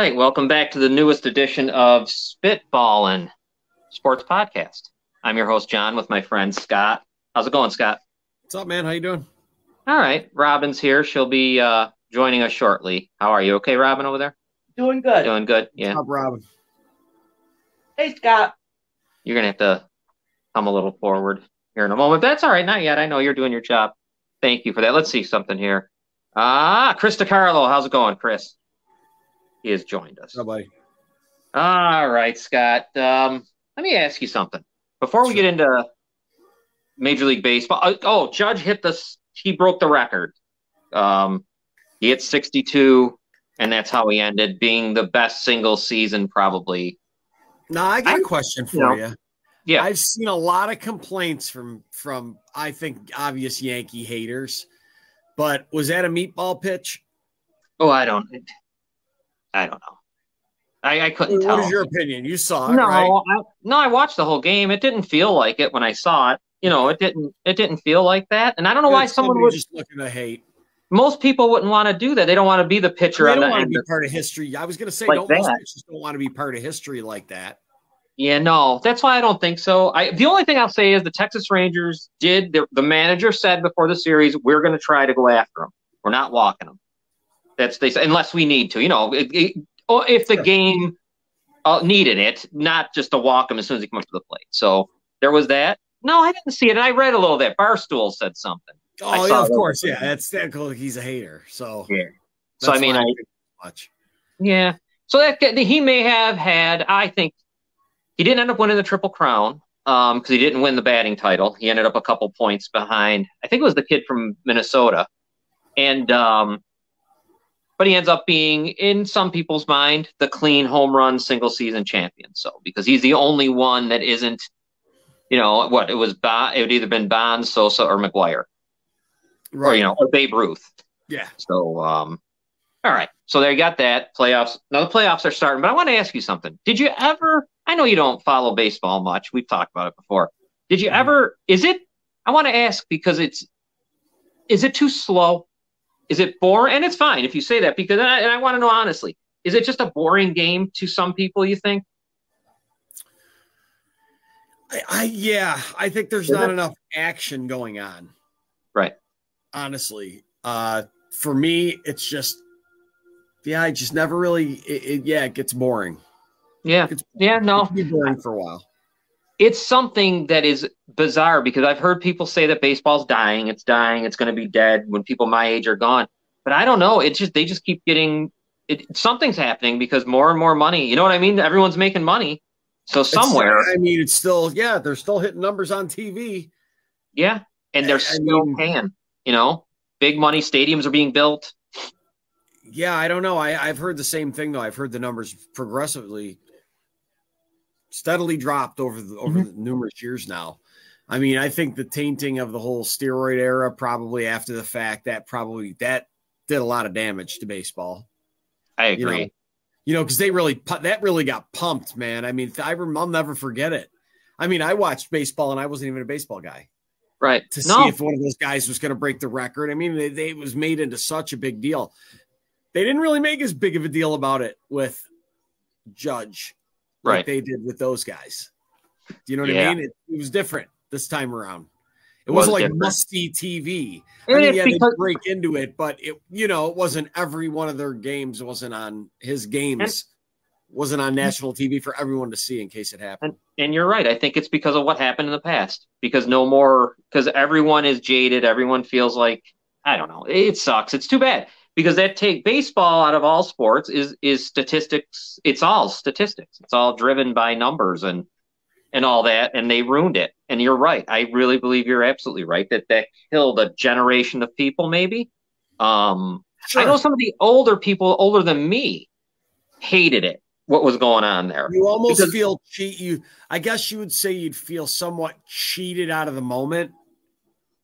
right, welcome back to the newest edition of Spitballin' Sports Podcast. I'm your host, John, with my friend Scott. How's it going, Scott? What's up, man? How you doing? All right, Robin's here. She'll be joining us shortly. How are you? Okay, Robin, over there? Doing good. Doing good, yeah. What's up, Robin? Hey, Scott. You're going to have to come a little forward here in a moment. That's all right, not yet. I know you're doing your job. Thank you for that. Let's see something here. Chris DiCarlo. How's it going, Chris? He has joined us. Oh, buddy. All right, Scott. Let me ask you something. Before we get into Major League Baseball, Judge he broke the record. He hit 62, and that's how he ended, being the best single season probably. Now, I got a question for you. Yeah. I've seen a lot of complaints from I think, obvious Yankee haters, but was that a meatball pitch? Oh, I don't know. I couldn't tell. What is your opinion? You saw it, right? I watched the whole game. It didn't feel like it when I saw it. It didn't feel like that. And I don't know why someone would just looking to hate. Most people wouldn't want to do that. They don't want to be the pitcher. They don't want to be part of history. I was going to say, most pitchers don't want to be part of history like that. Yeah, no, that's why I don't think so. The only thing I'll say is the Texas Rangers the manager said before the series, we're going to try to go after them. We're not walking them. They said, unless we need to, if the game needed it, not just to walk him as soon as he comes to the plate. So there was that. No, I didn't see it. And I read a little of that. Barstool said something. Oh, yeah, of course. Yeah, that's that. He's a hater. So, yeah. So, I mean, much. Yeah. So that he may have had, I think, he didn't end up winning the Triple Crown because he didn't win the batting title. He ended up a couple points behind. I think it was the kid from Minnesota. And, but he ends up being, in some people's mind, the clean home run single season champion. So, because he's the only one that isn't, it would either been Bonds, Sosa, or McGwire. Right. Or Babe Ruth. Yeah. So, all right. So there you got that. Playoffs. Now the playoffs are starting, but I want to ask you something. Did you ever, I know you don't follow baseball much. We've talked about it before. Did you ever, I want to ask because is it too slow? Is it boring? And it's fine if you say that because, and I want to know honestly, is it just a boring game to some people, you think? I think there's not enough action going on. Right. Honestly. For me, it's just, I just never really, it gets boring. Yeah. No. It can be boring for a while. It's something that is bizarre because I've heard people say that baseball's dying. It's dying. It's going to be dead when people my age are gone. But I don't know. They just keep getting it. Something's happening because more and more money. You know what I mean? Everyone's making money. So somewhere. It's still, they're still hitting numbers on TV. Yeah. And they're still paying, big money. Stadiums are being built. Yeah. I don't know. I've heard the same thing though. I've heard the numbers steadily dropped over the numerous years now. I mean, I think the tainting of the whole steroid era, probably after the fact, that did a lot of damage to baseball. I agree. Because that really got pumped, man. I mean, I'll never forget it. I mean, I watched baseball and I wasn't even a baseball guy. Right. To see if one of those guys was going to break the record. I mean, it was made into such a big deal. They didn't really make as big of a deal about it with Judge. Like they did with those guys. Do you know what I mean? It was different this time around. It wasn't like musty TV. They break into it, but it wasn't every one of their games wasn't on his games. Wasn't on national TV for everyone to see in case it happened. And you're right. I think it's because of what happened in the past. Because everyone is jaded. Everyone feels like, I don't know. It sucks. It's too bad. Because baseball out of all sports is statistics. It's all statistics. It's all driven by numbers and all that, and they ruined it. And you're right. I really believe you're absolutely right that killed a generation of people. Maybe. Sure. I know some of the older people, older than me, hated it. What was going on there? You almost feel I guess you would say you'd feel somewhat cheated out of the moment.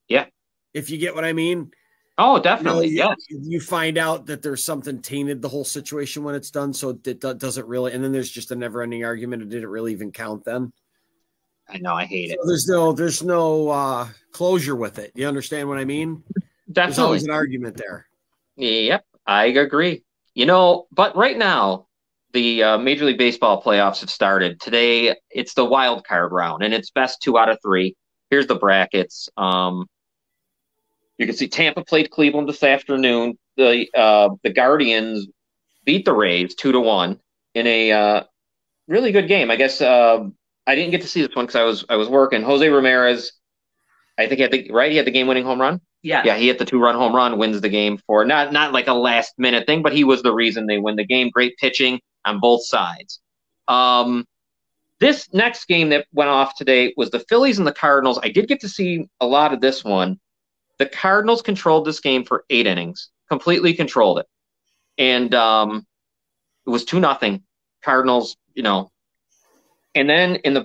Yeah. If you get what I mean. Oh, definitely. Yes. You find out that there's something tainted the whole situation when it's done. So it doesn't really, and then there's just a never ending argument. It didn't really even count then. I know. I hate it. There's no closure with it. You understand what I mean? Definitely. There's always an argument there. Yep. I agree. But right now the Major League Baseball playoffs have started. Today, it's the wild card round, and it's best 2 out of 3. Here's the brackets. You can see Tampa played Cleveland this afternoon. The Guardians beat the Rays 2-1 in a really good game. I guess I didn't get to see this one because I was working. Jose Ramirez, I think he had the game-winning home run. Yeah, he hit the 2-run home run, wins the game for not like a last-minute thing, but he was the reason they win the game. Great pitching on both sides. This next game that went off today was the Phillies and the Cardinals. I did get to see a lot of this one. The Cardinals controlled this game for 8 innings, completely controlled it. And it was 2-0. Cardinals, And then in the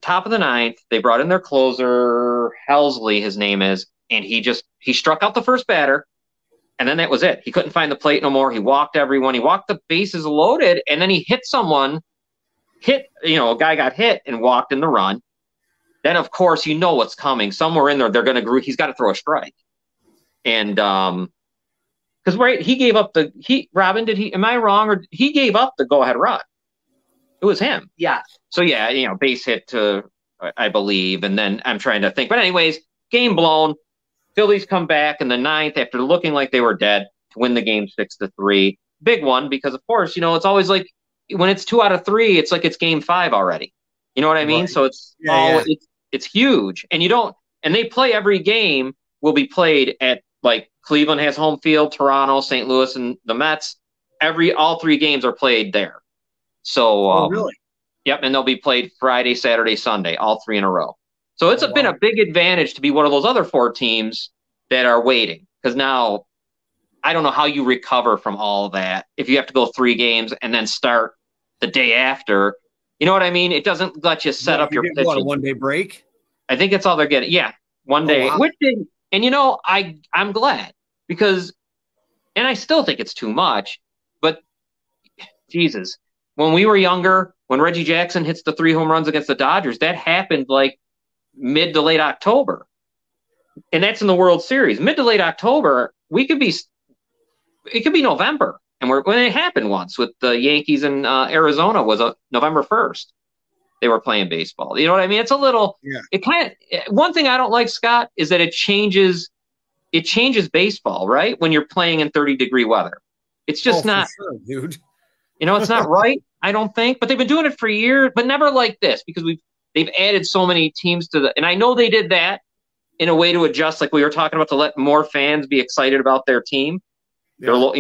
top of the 9th, they brought in their closer, Helsley, his name is, and he struck out the first batter, and then that was it. He couldn't find the plate no more. He walked everyone. He walked the bases loaded, and then he hit someone. A guy got hit and walked in the run. Then, of course, what's coming. Somewhere in there, they're going to he's got to throw a strike. And because he gave up Robin, am I wrong? Or he gave up the go-ahead run. It was him. Yeah. So, base hit I believe. And then I'm trying to think. But anyways, game blown. Phillies come back in the 9th after looking like they were dead to win the game 6-3. Big one because, of course, it's always like when it's 2 out of 3, it's like it's game 5 already. You know what I mean? Right. So it's huge. And they play every game will be played at like Cleveland has home field, Toronto, St. Louis, and the Mets. All 3 games are played there. So, really? Yep, and they'll be played Friday, Saturday, Sunday, all 3 in a row. So it's been a big advantage to be one of those other 4 teams that are waiting, because now I don't know how you recover from all that if you have to go 3 games and then start the day after. You know what I mean? It doesn't let you set up your pitching. What, a 1-day break? I think that's all they're getting. Yeah, 1 day. Wow. And I'm glad because, and I still think it's too much, but Jesus, when we were younger, when Reggie Jackson hits the 3 home runs against the Dodgers, that happened like mid to late October. And that's in the World Series. Mid to late October, it could be November. And when it happened once with the Yankees in Arizona was November 1st. They were playing baseball. You know what I mean? It's a little, one thing I don't like, Scott, is that it changes baseball, right? When you're playing in 30-degree weather. It's just not, sure, dude. It's not right, I don't think. But they've been doing it for years, but never like this because they've added so many teams and I know they did that in a way to adjust, like we were talking about, to let more fans be excited about their team. Yeah.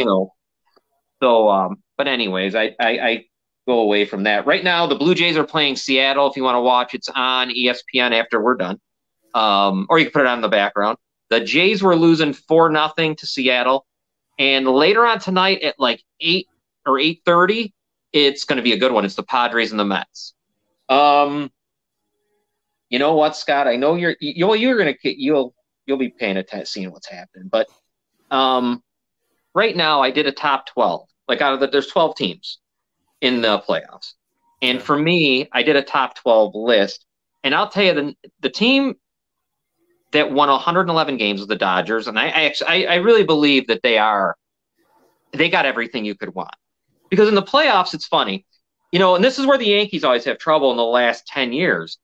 So, but anyways, I go away from that. Right now, the Blue Jays are playing Seattle. If you want to watch, it's on ESPN after we're done. Or you can put it on in the background. The Jays were losing 4-0 to Seattle. And later on tonight at like 8 or 8:30, it's going to be a good one. It's the Padres and the Mets. You know what, Scott? I know you'll be paying attention, seeing what's happening. But right now, I did a top 12. Like there's 12 teams in the playoffs, and for me, I did a top 12 list. And I'll tell you, the team that won 111 games was the Dodgers, and I really believe that they got everything you could want. Because in the playoffs, it's funny, and this is where the Yankees always have trouble in the last 10 years.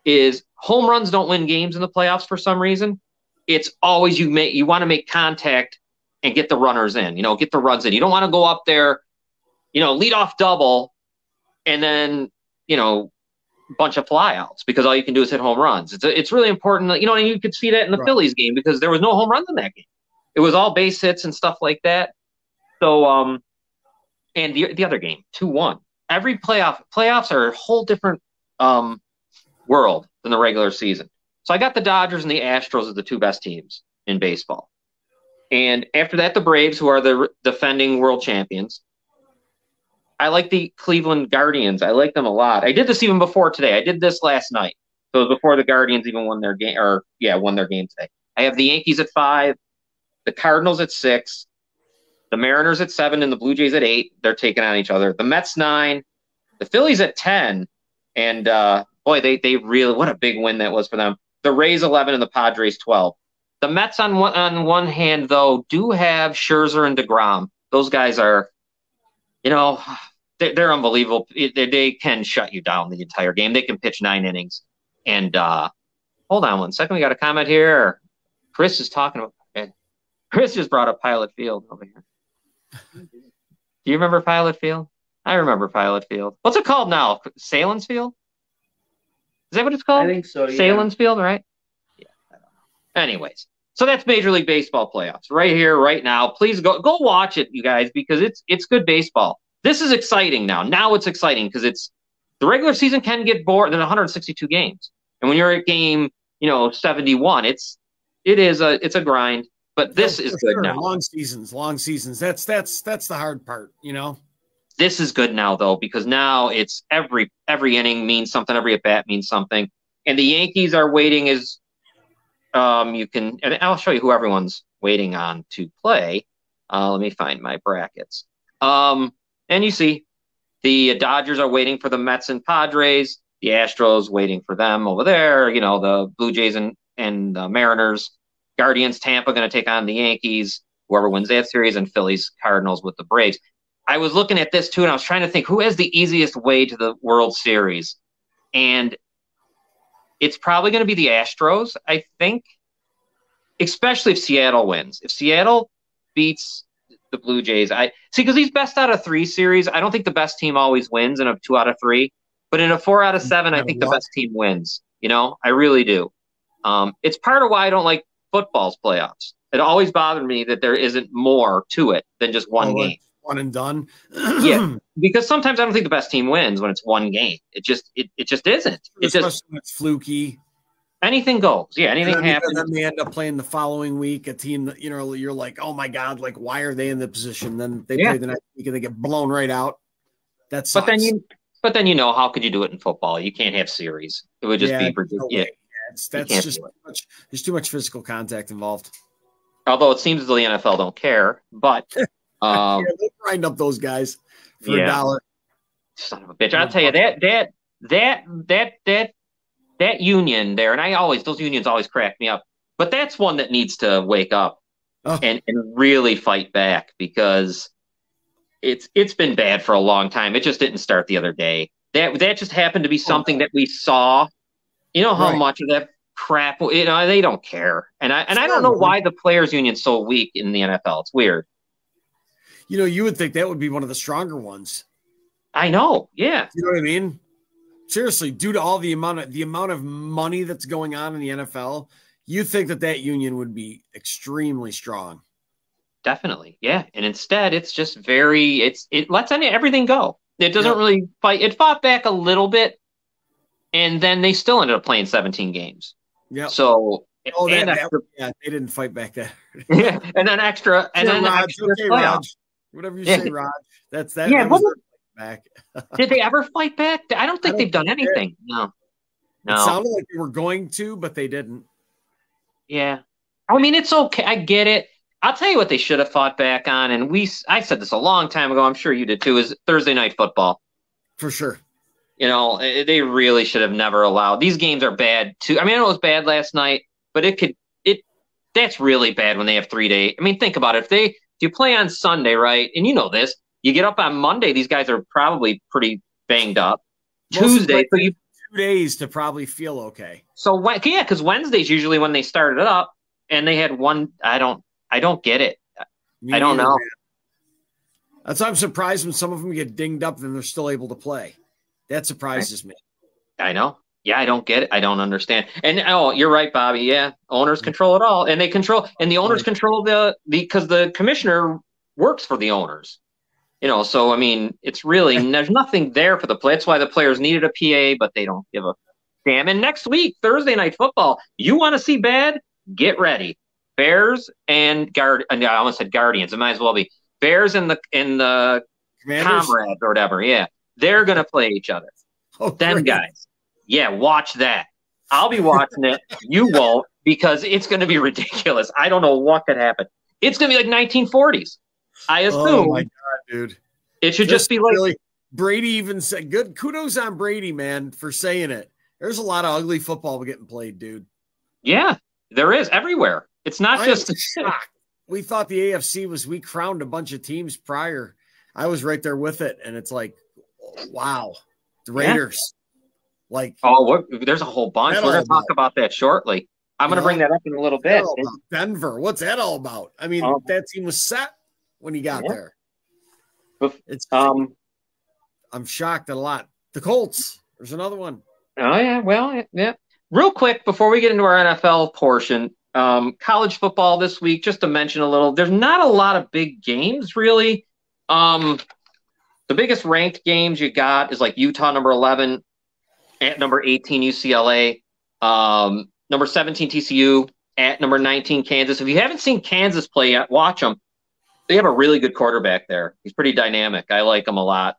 Is home runs don't win games in the playoffs for some reason. It's always you want to make contact and get the runners in, get the runs in. You don't want to go up there, lead off double and then, bunch of flyouts because all you can do is hit home runs. It's really important that, and you could see that in the Phillies game because there was no home runs in that game. It was all base hits and stuff like that. So, and the other game, 2-1. Every playoffs are a whole different world than the regular season. So I got the Dodgers and the Astros as the 2 best teams in baseball. And after that, the Braves, who are the defending world champions. I like the Cleveland Guardians. I like them a lot. I did this even before today. I did this last night. So it was before the Guardians even won their game, won their game today. I have the Yankees at 5, the Cardinals at 6, the Mariners at 7, and the Blue Jays at 8. They're taking on each other. The Mets 9, the Phillies at 10, and boy, they really, what a big win that was for them. The Rays 11 and the Padres 12. The Mets on one hand, though, do have Scherzer and DeGrom. Those guys are, they're unbelievable. They can shut you down the entire game. They can pitch 9 innings. And hold on one second. We got a comment here. Chris is talking about. Chris just brought up Pilot Field over here. Do you remember Pilot Field? I remember Pilot Field. What's it called now? Salins Field? Is that what it's called? I think so. Yeah. Salins Field, right? Yeah, I don't know. Anyways, so that's Major League Baseball playoffs right here, right now. Please go watch it, you guys, because it's good baseball. This is exciting now. Now it's exciting because it's the regular season can get bored than 162 games, and when you're at game 71, it's a grind. But this is good now. Long seasons. That's the hard part, This is good now, though, because now it's every inning means something, every at bat means something, and the Yankees are waiting as and I'll show you who everyone's waiting on to play. Let me find my brackets. And you see, the Dodgers are waiting for the Mets and Padres. The Astros waiting for them over there. The Blue Jays and the Mariners. Guardians, Tampa going to take on the Yankees. Whoever wins that series, and Phillies, Cardinals with the Braves. I was looking at this too, and I was trying to think who has the easiest way to the World Series, and it's probably going to be the Astros, I think, especially if Seattle wins. If Seattle beats the Blue Jays, because these best out of 3 series, I don't think the best team always wins in a 2 out of 3, but in a 4 out of 7, I think the best team wins. I really do. It's part of why I don't like football's playoffs. It always bothered me that there isn't more to it than just one game. One and done. Yeah, because sometimes I don't think the best team wins when it's one game. It just isn't. Especially when it's fluky. Anything goes. Yeah, anything happens. Then they end up playing the following week a team that you're like, oh my god, like why are they in the position? Then they play the next week and they get blown right out. That sucks. But then how could you do it in football? You can't have series. It would just be ridiculous. No that's just much. There's too much physical contact involved. Although it seems as though the NFL don't care, but they grind up those guys for $1. Son of a bitch! I'll tell you that union there, and those unions always crack me up. But that's one that needs to wake up and really fight back, because it's been bad for a long time. It just didn't start the other day. That just happened to be something that we saw. How much of that crap, they don't care. And I don't know why the players union's so weak in the NFL. It's weird. You would think that would be one of the stronger ones. I know. Yeah. You know what I mean? Seriously, due to all the amount of money that's going on in the NFL, you think that union would be extremely strong. Definitely. Yeah. And instead it's just it lets everything go. It doesn't really fight. It fought back a little bit, and then they still ended up playing 17 games. Yeah. So they didn't fight back there. Yeah, and then extra, and then Raj, Raj, whatever you say, Raj. That's that. Yeah, back. Did they ever fight back? I don't think they've done anything. No. It sounded like they were going to, but they didn't. Yeah, I mean, it's okay. I get it. I'll tell you what they should have fought back on, and I said this a long time ago. I'm sure you did too. Is Thursday night football for sure? They really should have never allowed. These games are bad too. I mean, I know it was bad last night, but that's really bad when they have 3 days. I mean, think about it. If you play on Sunday, right, and this, you get up on Monday, these guys are probably pretty banged up. Tuesday, so 2 days to probably feel okay. So because Wednesday's usually when they started it up, and they had one. I don't get it. I don't know. Man. That's why I'm surprised when some of them get dinged up, then they're still able to play. That surprises me. I know. Yeah, I don't get it. I don't understand. And you're right, Bobby. Yeah, owners control it all, and the owners control because the commissioner works for the owners. So I mean, it's really there's nothing there for the play. That's why the players needed a PA, but they don't give a damn. And next week, Thursday night football, you want to see bad? Get ready. Bears and I almost said Guardians. It might as well be Bears and the Comrades or whatever. Yeah, they're gonna play each other. Them guys. Yeah, watch that. I'll be watching it. You won't, because it's gonna be ridiculous. I don't know what could happen. It's gonna be like 1940s. I assume. Oh my god, dude! It should just be like really, Brady even said, "Good kudos on Brady, man, for saying it." There's a lot of ugly football getting played, dude. Yeah, there is everywhere. It's not just shocked. We thought the AFC we crowned a bunch of teams prior. I was right there with it, and it's like, Wow. The Raiders. Yeah. Like, there's a whole bunch. We're going to talk about that shortly. I'm going to bring that up in a little bit. Denver. What's that all about? I mean, that team was set when he got there. It's I'm shocked at a lot. The Colts. There's another one. Oh, yeah. Well, yeah. Real quick, before we get into our NFL portion, college football this week, just to mention a little, there's not a lot of big games, really. The biggest ranked games you got is like Utah, number 11, at number 18, UCLA, number 17, TCU, at number 19, Kansas. If you haven't seen Kansas play yet, watch them. They have a really good quarterback there. He's pretty dynamic. I like him a lot.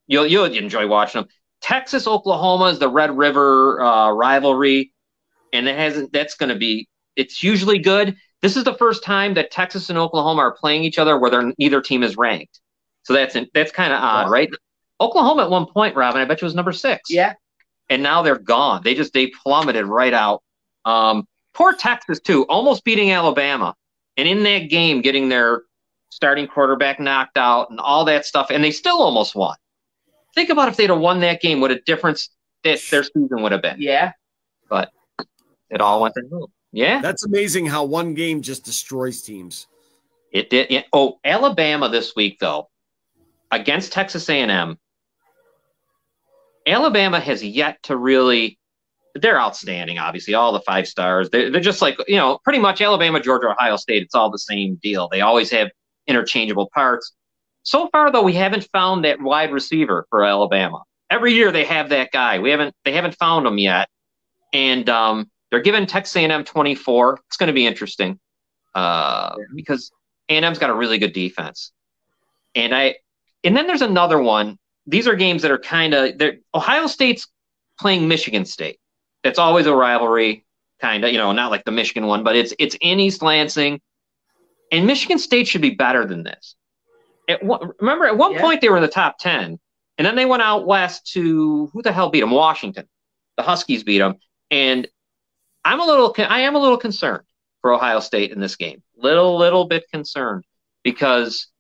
You'll enjoy watching him. Texas, Oklahoma is the Red River rivalry, and it's usually good. This is the first time that Texas and Oklahoma are playing each other where neither team is ranked. So that's kind of odd, right? Oklahoma at one point, Robin, I bet you was number 6. Yeah. And now they're gone. They plummeted right out. Poor Texas, too, almost beating Alabama. And in that game, getting their starting quarterback knocked out and all that stuff, and they still almost won. Think about if they'd have won that game, what a difference their season would have been. Yeah. But it all went to hell. Yeah. That's amazing how one game just destroys teams. It did. Yeah. Oh, Alabama this week, though, against Texas A&M. Alabama has yet to really – they're outstanding, obviously, all the 5 stars. They're just like, pretty much Alabama, Georgia, Ohio State, it's all the same deal. They always have interchangeable parts. So far, though, we haven't found that wide receiver for Alabama. Every year they have that guy. They haven't found him yet. And they're giving Texas A&M 24. It's going to be interesting because A&M's got a really good defense. And then there's another one. These are games that are kind of – Ohio State's playing Michigan State. It's always a rivalry, kind of, not like the Michigan one, but it's in East Lansing. And Michigan State should be better than this. Remember, at one point they were in the top 10, and then they went out west to – who the hell beat them? Washington. The Huskies beat them. And I am a little concerned for Ohio State in this game. Little bit concerned because –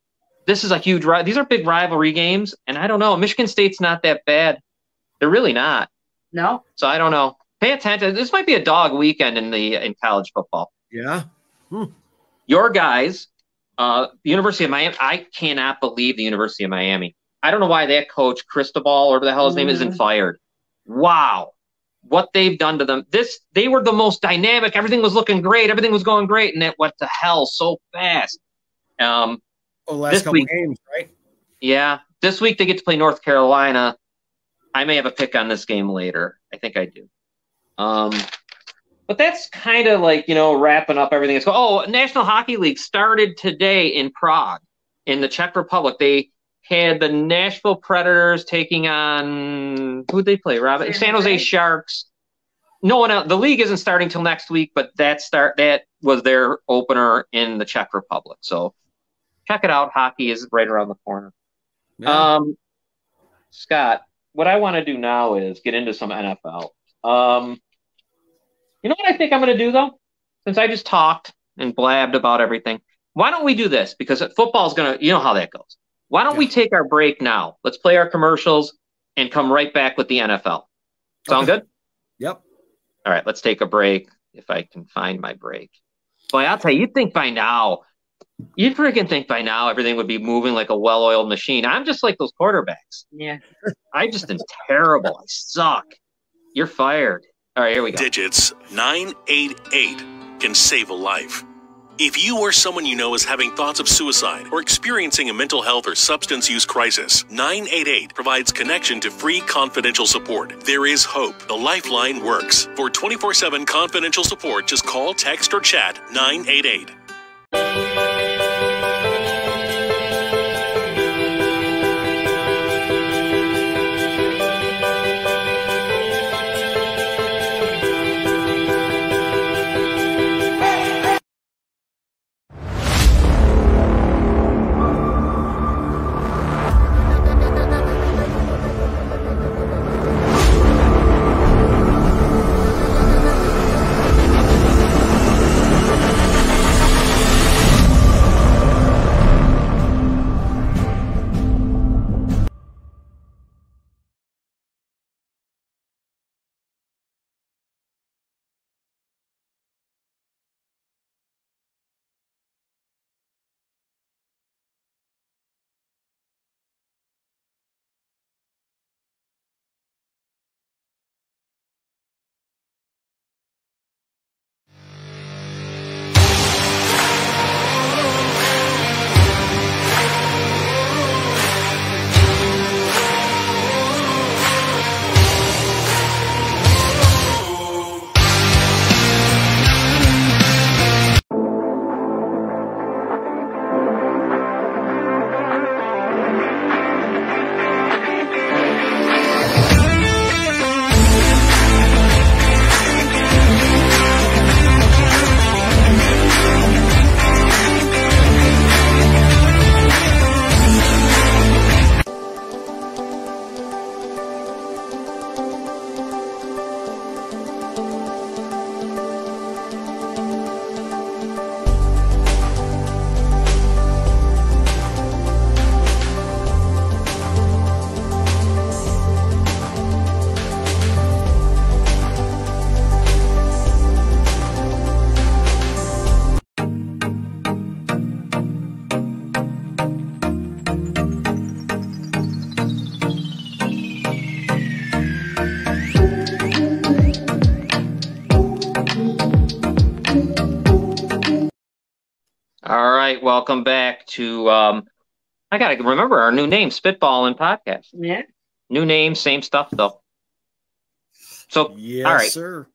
this is a huge – these are big rivalry games, and I don't know. Michigan State's not that bad. They're really not. No? So I don't know. Pay attention. This might be a dog weekend in college football. Yeah. Your guys, the University of Miami – I cannot believe the University of Miami. I don't know why that coach, Cristobal, or whatever the hell his name, isn't fired. Wow. What they've done to them. They were the most dynamic. Everything was looking great. Everything was going great, and it went to hell so fast. Last couple games, right? Yeah. This week they get to play North Carolina. I may have a pick on this game later. I think I do. But that's kind of like, wrapping up everything. National Hockey League started today in Prague, in the Czech Republic. They had the Nashville Predators taking on – who'd they play, Robin? San Jose Sharks. No one else. The league isn't starting till next week, but that was their opener in the Czech Republic. So check it out. Hockey is right around the corner. Yeah. Scott, what I want to do now is get into some NFL. You know what I think I'm going to do, though? Since I just talked and blabbed about everything, why don't we do this? Because football's going to – you know how that goes. Why don't we take our break now? Let's play our commercials and come right back with the NFL. Sound good? Yep. All right, let's take a break if I can find my break. Boy, I'll tell you, you'd freaking think by now everything would be moving like a well-oiled machine. I'm just like those quarterbacks. Yeah. I just am terrible. I suck. You're fired. All right, here we go. Digits 988 can save a life. If you or someone you know is having thoughts of suicide or experiencing a mental health or substance use crisis, 988 provides connection to free confidential support. There is hope. The Lifeline works. For 24/7 confidential support, just call, text, or chat 988. right, welcome back to I gotta remember our new name, Spitballing Podcast. Yeah. New name, same stuff though. So yes, all right, sir.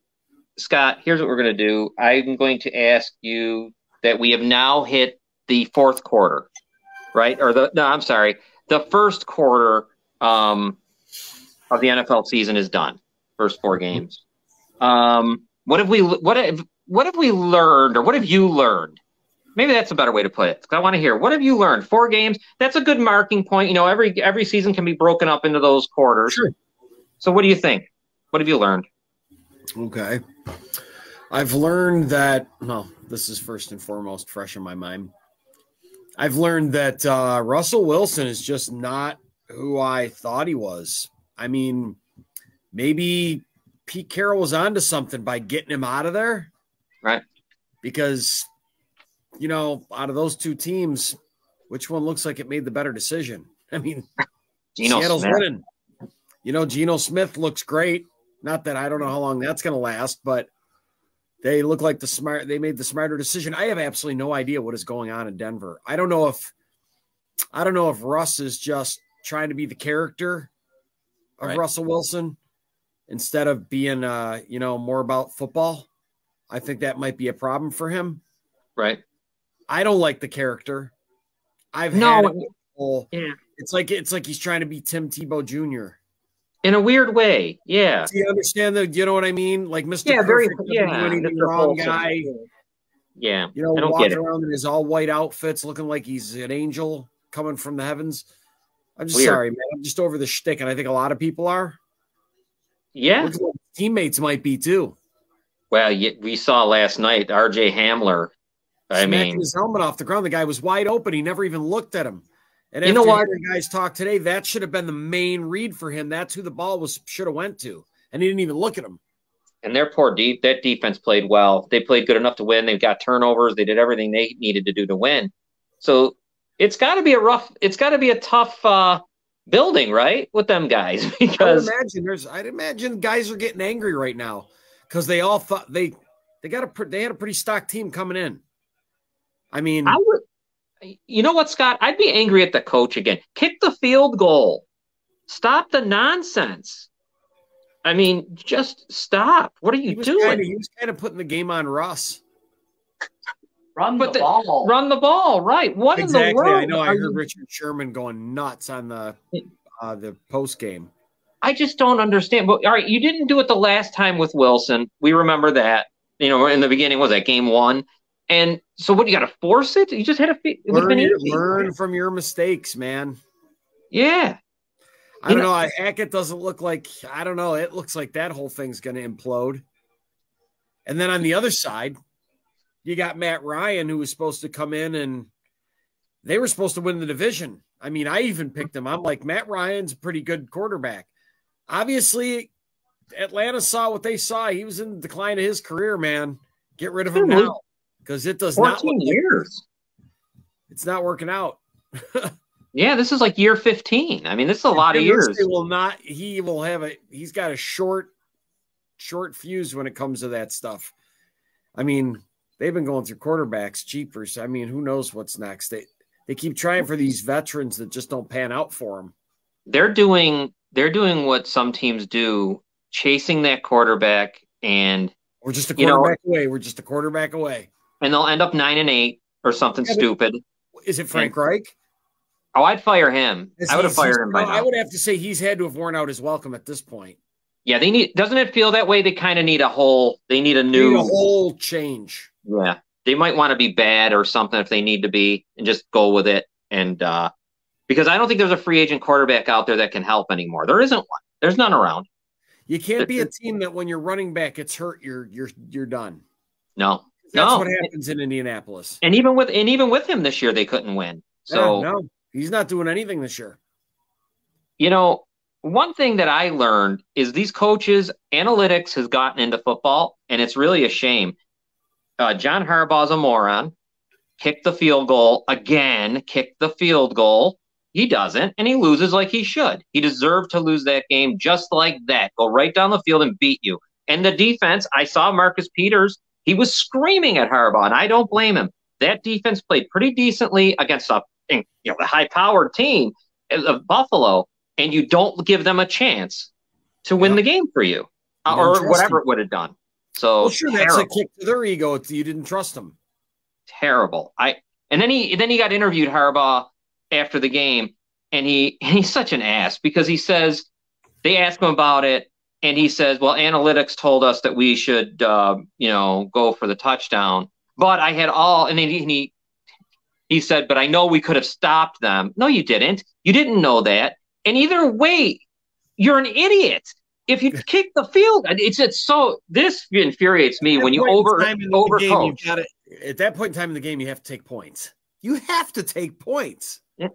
Scott, here's what we're gonna do. I'm going to ask you that we have now hit the fourth quarter, right? The first quarter of the NFL season is done. First 4 games. What have we learned, or what have you learned? Maybe that's a better way to put it. I want to hear, what have you learned? 4 games. That's a good marking point. You know, every season can be broken up into those quarters. Sure. So what do you think? What have you learned? Okay. I've learned that, this is first and foremost fresh in my mind. I've learned that Russell Wilson is just not who I thought he was. I mean, maybe Pete Carroll was onto something by getting him out of there. Right. Because, you know, out of those 2 teams, which one looks like it made the better decision? I mean, Seattle's winning. You know, Geno Smith looks great. Not that I don't know how long that's going to last, but they look like they made the smarter decision. I have absolutely no idea what is going on in Denver. I don't know if Russ is just trying to be the character of Russell Wilson instead of being, more about football. I think that might be a problem for him. Right. I don't like the character. It's like he's trying to be Tim Tebow Jr. In a weird way. Yeah. Do you understand that? You know what I mean? Like Mr. Yeah, Perfect doesn't do anything wrong guy. Yeah. You know, walking around in his all white outfits looking like he's an angel coming from the heavens. I'm just sorry, man. I'm just over the shtick, and I think a lot of people are. Yeah. Teammates might be too. Well, we saw last night RJ Hamler. Smacking his helmet off the ground. The guy was wide open. He never even looked at him. And you know what? The guys talk today, that should have been the main read for him. That's who the ball should have went to. And he didn't even look at him. And their that defense played well. They played good enough to win. They got turnovers. They did everything they needed to do to win. So it's got to be a tough building, right, with them guys. Because I'd imagine guys are getting angry right now because they all thought they had a pretty stocked team coming in. I mean, you know what, Scott? I'd be angry at the coach again. Kick the field goal. Stop the nonsense. I mean, just stop. What are you doing? He was kind of putting the game on Russ. Run the ball. Run the ball, right. What exactly. In the world? I know. I heard Richard Sherman going nuts on the post game. I just don't understand. But, all right, you didn't do it the last time with Wilson. We remember that. You know, in the beginning, was that game 1? And so what, you got to force it? You just had to learn from your mistakes, man. Yeah. I don't know. Hackett doesn't look like, I don't know. It looks like that whole thing's going to implode. And then on the other side, you got Matt Ryan, who was supposed to come in, and they were supposed to win the division. I mean, I even picked him. I'm like, Matt Ryan's a pretty good quarterback. Obviously, Atlanta saw what they saw. He was in the decline of his career, man. Get rid of him now. Because it does 14 not years. It's not working out. Yeah, this is like year 15. I mean, this is a lot of years. He's got a short fuse when it comes to that stuff. I mean, they've been going through quarterbacks, cheapers. I mean, who knows what's next? They keep trying for these veterans that just don't pan out for them. They're doing what some teams do, chasing that quarterback, and we're just a quarterback away. We're just a quarterback away. And they'll end up 9-8 or something stupid. Is it Frank Reich? Oh, I'd fire him. I would have fired him by now. I would have to say he's had to have worn out his welcome at this point. Yeah, doesn't it feel that way? They kind of need a whole change. Yeah. They might want to be bad or something if they need to be and just go with it. And because I don't think there's a free agent quarterback out there that can help anymore. There isn't one. There's none around. You can't be a team that when your running back gets hurt, you're done. No. That's what happens in Indianapolis. And even with him this year, they couldn't win. So no, he's not doing anything this year. You know, one thing that I learned is these coaches, analytics has gotten into football, and it's really a shame. John Harbaugh's a moron. Kick the field goal again. Kick the field goal. He doesn't, and he loses like he should. He deserved to lose that game just like that. Go right down the field and beat you. And the defense, I saw Marcus Peters. He was screaming at Harbaugh, and I don't blame him. that defense played pretty decently against the high-powered team of Buffalo, and you don't give them a chance to win the game for you, or whatever it would have done. So sure, that's a kick to their ego. You didn't trust them. Terrible. And then he got interviewed, Harbaugh, after the game, and he's such an ass because he says they asked him about it, and he says, "Well, analytics told us that we should, go for the touchdown, but I had all." And then he said, "But I know we could have stopped them." No, you didn't. You didn't know that. And either way, you're an idiot. If you kick the field, this infuriates me when you overcoach. At that point in time in the game, you have to take points. You have to take points. Yeah.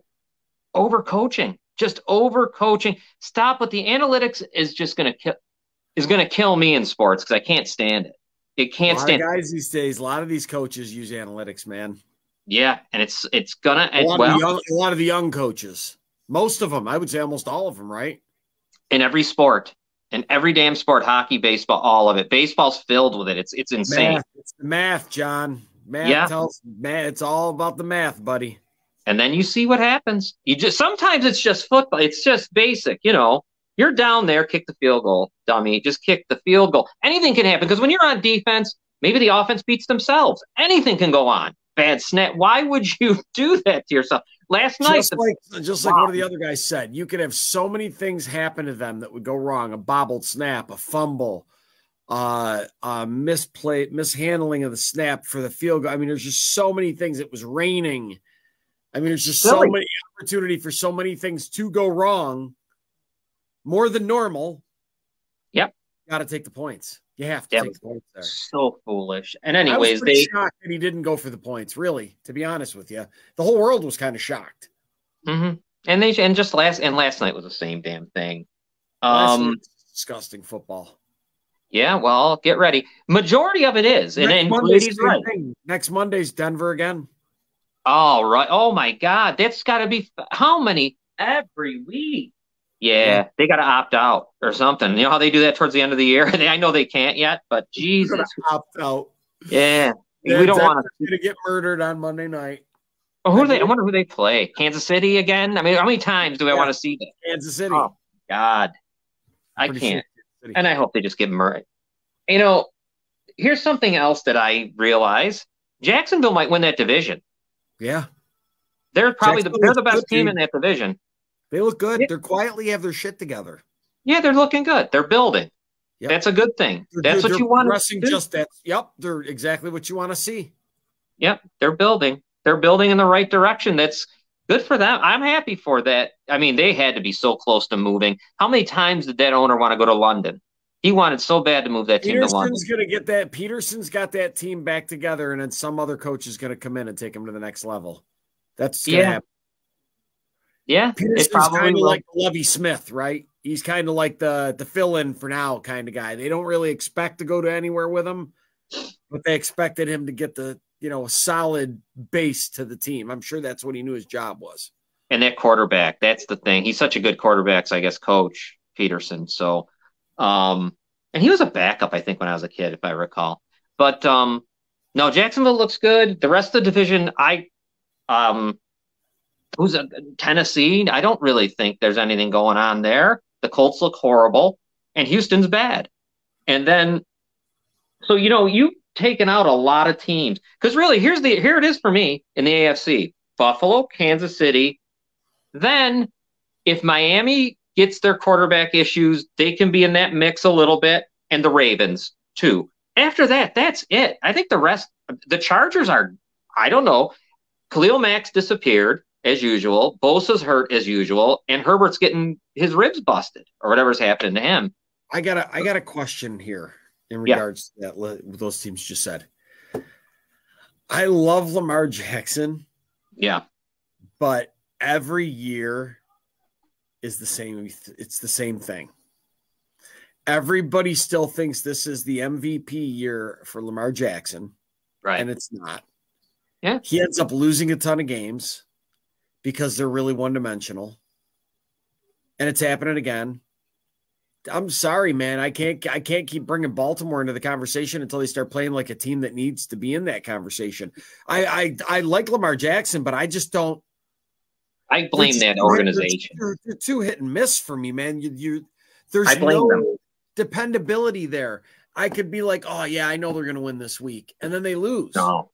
Overcoaching, just overcoaching. Stop with the analytics is just going to kill me in sports because I can't stand it. It can't stand. Guys these days, a lot of these coaches use analytics, man. Yeah, and it's gonna a lot of the young coaches. Most of them, I would say almost all of them, right? In every sport, in every damn sport, hockey, baseball, all of it. Baseball's filled with it. It's insane. Math. It's the math, John. Math tells math. It's all about the math, buddy. And then you see what happens. Sometimes it's just football. It's just basic, You're down there, kick the field goal, dummy. Just kick the field goal. Anything can happen because when you're on defense, maybe the offense beats themselves. Anything can go on. Bad snap. Why would you do that to yourself? Last night, just like one of the other guys said, you could have so many things happen to them that would go wrong: a bobbled snap, a fumble, mishandling of the snap for the field goal. I mean, there's just so many things. It was raining. I mean, there's just so many opportunity for so many things to go wrong, more than normal. Yep, got to take the points. You have to take the points there. So foolish. And anyways, I was shocked that he didn't go for the points. Really, to be honest with you, the whole world was kind of shocked. Mm-hmm. And last night was the same damn thing. Disgusting football. Yeah, well, get ready. Majority of it is, and Brady's right. Next Monday's Denver again. All right. Oh my God, that's got to be how many every week? Yeah, they got to opt out or something. You know how they do that towards the end of the year? I know they can't yet, but Jesus. Opt out. Yeah. We don't want to get murdered on Monday night. Oh, I wonder who they play. Kansas City again? I mean, how many times do I want to see that? Kansas City. Oh, God. I can't. And I hope they just give Murray. Here's something else that I realize. Jacksonville might win that division. Yeah. They're probably they're the best team in that division. They look good. Yeah. They're quietly have their shit together. Yeah, they're looking good. They're building. Yep. That's a good thing. That's what you want to do. Just that. Yep, they're exactly what you want to see. Yep, they're building. They're building in the right direction. That's good for them. I'm happy for that. I mean, they had to be so close to moving. How many times did that owner want to go to London? He wanted so bad to move that team to London. Peterson's got that team back together, and then some other coach is going to come in and take him to the next level. That's going to happen. Yeah, Peterson's kind of like Lovie Smith, right? He's kind of like the fill-in for now kind of guy. They don't really expect to go to anywhere with him, but they expected him to get a solid base to the team. I'm sure that's what he knew his job was. And that quarterback, that's the thing. He's such a good quarterbacks, I guess, coach, Peterson. So, and he was a backup, I think, when I was a kid, if I recall. But no, Jacksonville looks good. The rest of the division, who's Tennessee? I don't really think there's anything going on there. The Colts look horrible, and Houston's bad. And then, so you've taken out a lot of teams because really, here it is for me in the AFC: Buffalo, Kansas City. Then, if Miami gets their quarterback issues, they can be in that mix a little bit, and the Ravens too. After that, that's it. I think the rest, the Chargers are, I don't know. Khalil Mack's disappeared as usual. Bosa's hurt as usual, and Herbert's getting his ribs busted or whatever's happening to him. I got a question here in regards to that. What those teams just said. I love Lamar Jackson. Yeah, but every year is the same. It's the same thing. Everybody still thinks this is the MVP year for Lamar Jackson, right? And it's not. Yeah, he ends up losing a ton of games because they're really one-dimensional. And it's happening again. I'm sorry, man. I can't keep bringing Baltimore into the conversation until they start playing like a team that needs to be in that conversation. I like Lamar Jackson, but I just don't. I blame that organization. They're too hit and miss for me, man. There's no dependability there. I could be like, oh yeah, I know they're going to win this week, and then they lose. No,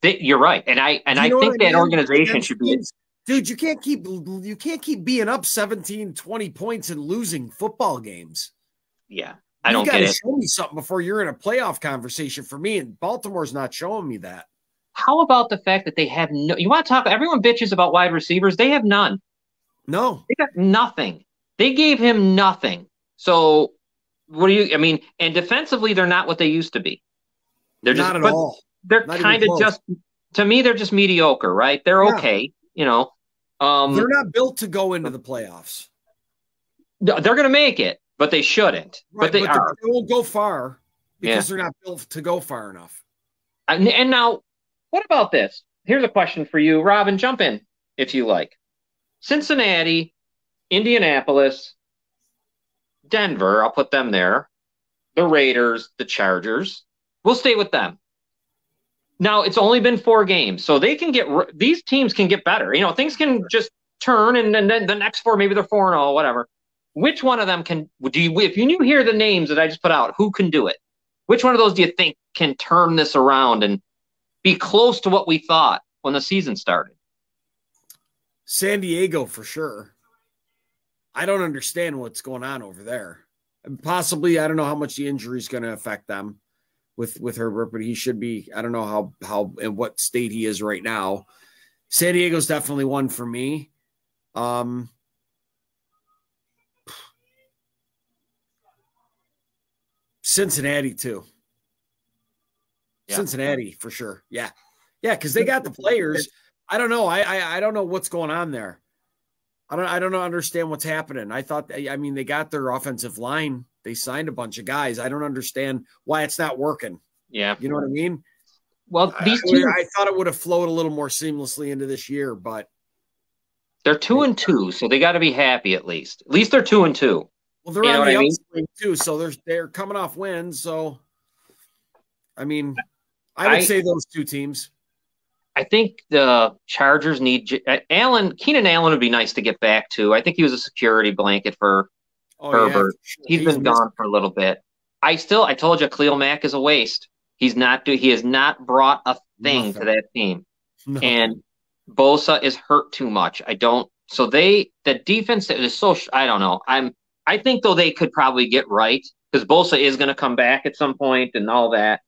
you're right, and I think that organization should be. Dude, you can't keep being up 17, 20 points and losing football games. Yeah, I don't get it. You got to show me something before you're in a playoff conversation for me, and Baltimore's not showing me that. How about the fact that they have no? You want to talk? Everyone bitches about wide receivers. They have none. No, they got nothing. They gave him nothing. So what do you? I mean, and defensively, they're not what they used to be. They're just not at all. They're kind of just. To me, they're just mediocre, right? They're okay, you know. They're not built to go into the playoffs. They're going to make it, but they shouldn't. Right, but they are. They won't go far because they're not built to go far enough. And now, what about this? Here's a question for you, Robin. Jump in if you like. Cincinnati, Indianapolis, Denver. I'll put them there. The Raiders, the Chargers. We'll stay with them. Now, it's only been 4 games, so they can these teams can get better. You know, things can just turn, and then the next 4, maybe they're 4-0, whatever. Which one of them if you hear the names that I just put out, who can do it? Which one of those do you think can turn this around and be close to what we thought when the season started? San Diego, for sure. I don't understand what's going on over there. And possibly, I don't know how much the injury is going to affect them. With Herbert, but he should be. I don't know how in what state he is right now. San Diego's definitely one for me. Cincinnati too. Yeah. Cincinnati for sure. Yeah, because they got the players. I don't know. I don't know what's going on there. I don't understand what's happening. They got their offensive line. They signed a bunch of guys. I don't understand why it's not working. Yeah. You know what I mean? Well, I thought it would have flowed a little more seamlessly into this year, but they're 2-2, so they got to be happy at least. At least they're 2-2. Well, they're on the upswing too, so they're coming off wins. So, I mean, I would say those 2 teams. I think the Chargers need Keenan Allen would be nice to get back to. I think he was a security blanket for Herbert. Yeah, He's been gone for a little bit. I told you Khalil Mack is a waste. He has not brought a thing to that team. No. And Bosa is hurt too much. The defense is so, I don't know. I think though they could probably get right because Bosa is going to come back at some point and all that.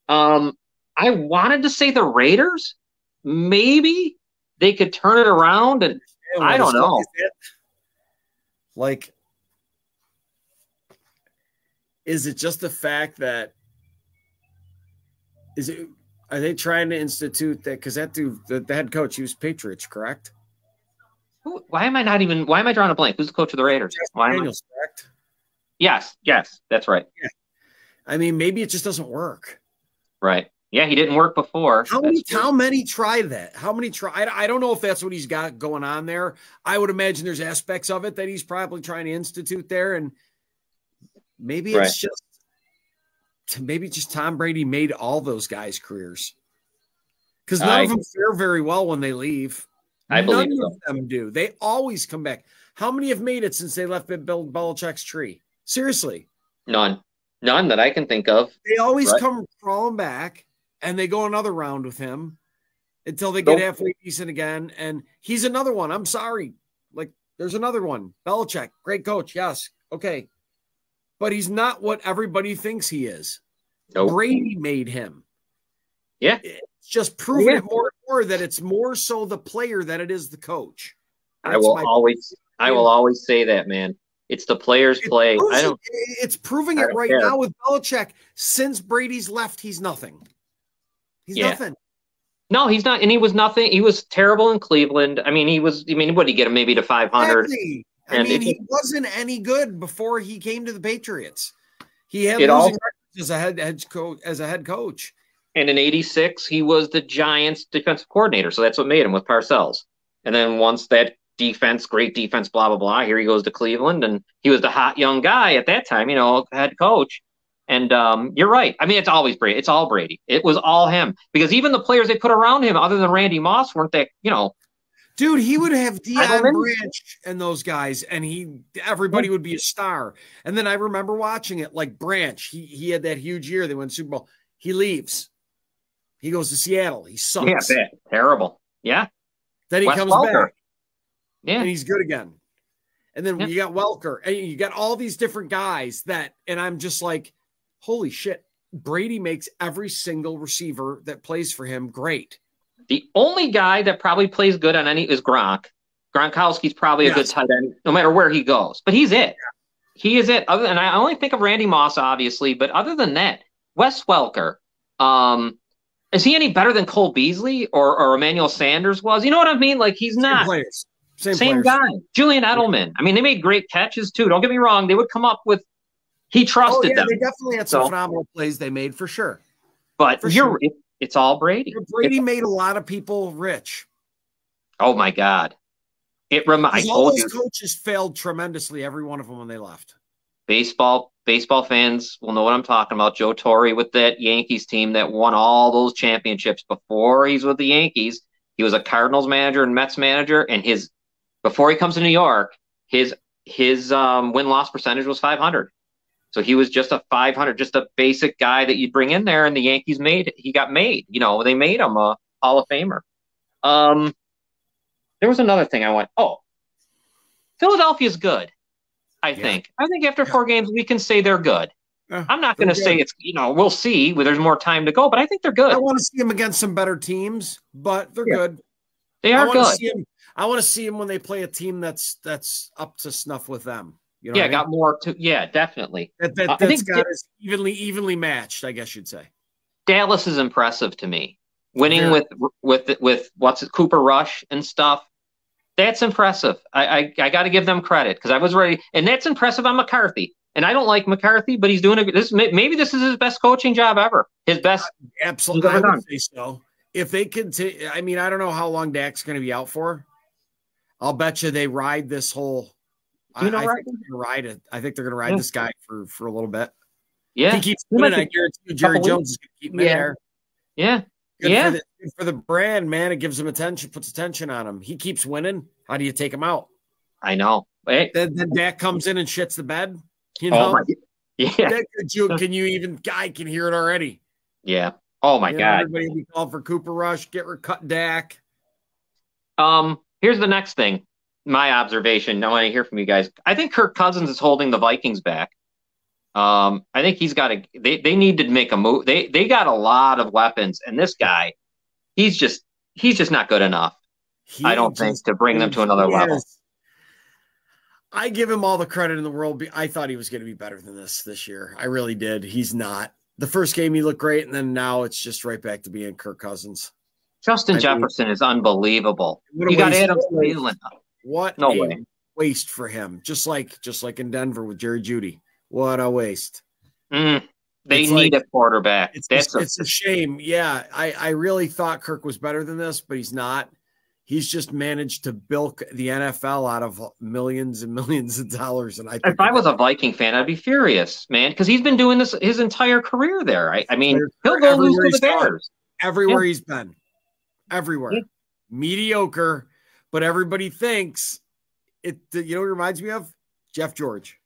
I wanted to say the Raiders, maybe they could turn it around and I don't know. Like, is it just the fact that are they trying to institute that? Because that dude, the head coach, he was Patriots, correct? Why am I drawing a blank? Who's the coach of the Raiders? Daniels, correct? Yes, that's right. Yeah. I mean, maybe it just doesn't work. Right. Yeah, he didn't work before. How many try that? How many try? I don't know if that's what he's got going on there. I would imagine there's aspects of it that he's probably trying to institute there, and maybe it's just Tom Brady made all those guys' careers because none of them fare very well when they leave. I believe none of them do. They always come back. How many have made it since they left Bill Belichick's tree? Seriously, none that I can think of. They always come crawling back. And they go another round with him until they get halfway decent again. And he's another one. I'm sorry. Like, there's another one. Belichick, great coach. Yes. Okay. But he's not what everybody thinks he is. Nope. Brady made him. Yeah. It's just proving it more and more that it's more so the player than it is the coach. I will always say that, man. It's the players' play. It's proving it right now with Belichick. Since Brady's left, he's nothing. He's nothing. No, he's not. And he was nothing. He was terrible in Cleveland. What did he get him maybe to 500? Exactly. He wasn't any good before he came to the Patriots. He had losing records as a head coach. And in 86, he was the Giants defensive coordinator. So that's what made him with Parcells. And then once that defense, great defense, blah, blah, blah. Here he goes to Cleveland, and he was the hot young guy at that time, head coach. And you're right. I mean, it's always Brady. It's all Brady. It was all him. Because even the players they put around him, other than Randy Moss, weren't that, Dude, he would have Deion Branch and those guys, and everybody would be a star. And then I remember watching it, like Branch. He had that huge year. They won the Super Bowl. He leaves. He goes to Seattle. He sucks. Yeah, bad. Terrible. Yeah. Then he comes back. Yeah. And he's good again. And then you got Welker. And you got all these different guys and I'm just like, holy shit. Brady makes every single receiver that plays for him great. The only guy that probably plays good on any is Gronk. Gronkowski's probably a good tight end, no matter where he goes. But he's it. Yeah. He is it. And I only think of Randy Moss, obviously. But other than that, Wes Welker, is he any better than Cole Beasley or Emmanuel Sanders was? You know what I mean? Like, he's not. Same guy. Julian Edelman. Yeah. I mean, they made great catches, too. Don't get me wrong. They would come up with – he trusted them. They definitely had some phenomenal plays they made, for sure. But it's all Brady. Brady made a lot of people rich. Oh, my God. All those coaches failed tremendously, every one of them, when they left. Baseball fans will know what I'm talking about. Joe Torre with that Yankees team that won all those championships before he's with the Yankees. He was a Cardinals manager and Mets manager, and before he comes to New York, his win-loss percentage was 500. So he was just a 500, just a basic guy that you'd bring in there, and the Yankees got made. They made him a Hall of Famer. There was another thing I went, Philadelphia's good, I think. I think after 4 games, we can say they're good. I'm not going to say it's, we'll see. There's more time to go, but I think they're good. I want to see them against some better teams, but they're good. They are good. I want to see them when they play a team that's up to snuff with them. Got more to. Yeah, definitely. That's got us evenly matched, I guess you'd say. Dallas is impressive to me. Winning with Cooper Rush and stuff. That's impressive. I got to give them credit because I was ready, and that's impressive on McCarthy. And I don't like McCarthy, but he's doing maybe this is his best coaching job ever. His best. Absolutely, I would say so. If they continue, I mean, I don't know how long Dak's going to be out for. I'll bet you they ride this whole. I think they're going to ride it. I think they're going to ride this guy for a little bit. Yeah, he keeps winning. I guarantee you, Jerry Jones is going to keep him there. Yeah, Good for the brand, man. It gives him attention, puts attention on him. He keeps winning. How do you take him out? I know. Hey. Then Dak comes in and shits the bed. Can you even? Guy can hear it already. Yeah. Oh my God. Everybody will be calling for Cooper Rush. Cut Dak. Here's the next thing. My observation. I want to hear from you guys. I think Kirk Cousins is holding the Vikings back. I think he's got to. They need to make a move. They got a lot of weapons, and this guy, he's just not good enough. I don't think to bring them to another level. I give him all the credit in the world. I thought he was going to be better than this year. I really did. He's not. The first game he looked great, and then now it's just right back to being Kirk Cousins. Justin Jefferson is unbelievable. You got Adam Thielen. What a waste for him. Just like in Denver with Jerry Jeudy. What a waste. They need a quarterback. It's a shame. Yeah, I really thought Kirk was better than this, but he's not. He's just managed to bilk the NFL out of millions and millions of dollars. And if I was a Viking fan, I'd be furious, man, because he's been doing this his entire career there. I mean, he'll go lose to the Bears. Everywhere he's been. Everywhere. Yeah. Mediocre, but everybody thinks it. You know what it reminds me of? Jeff George.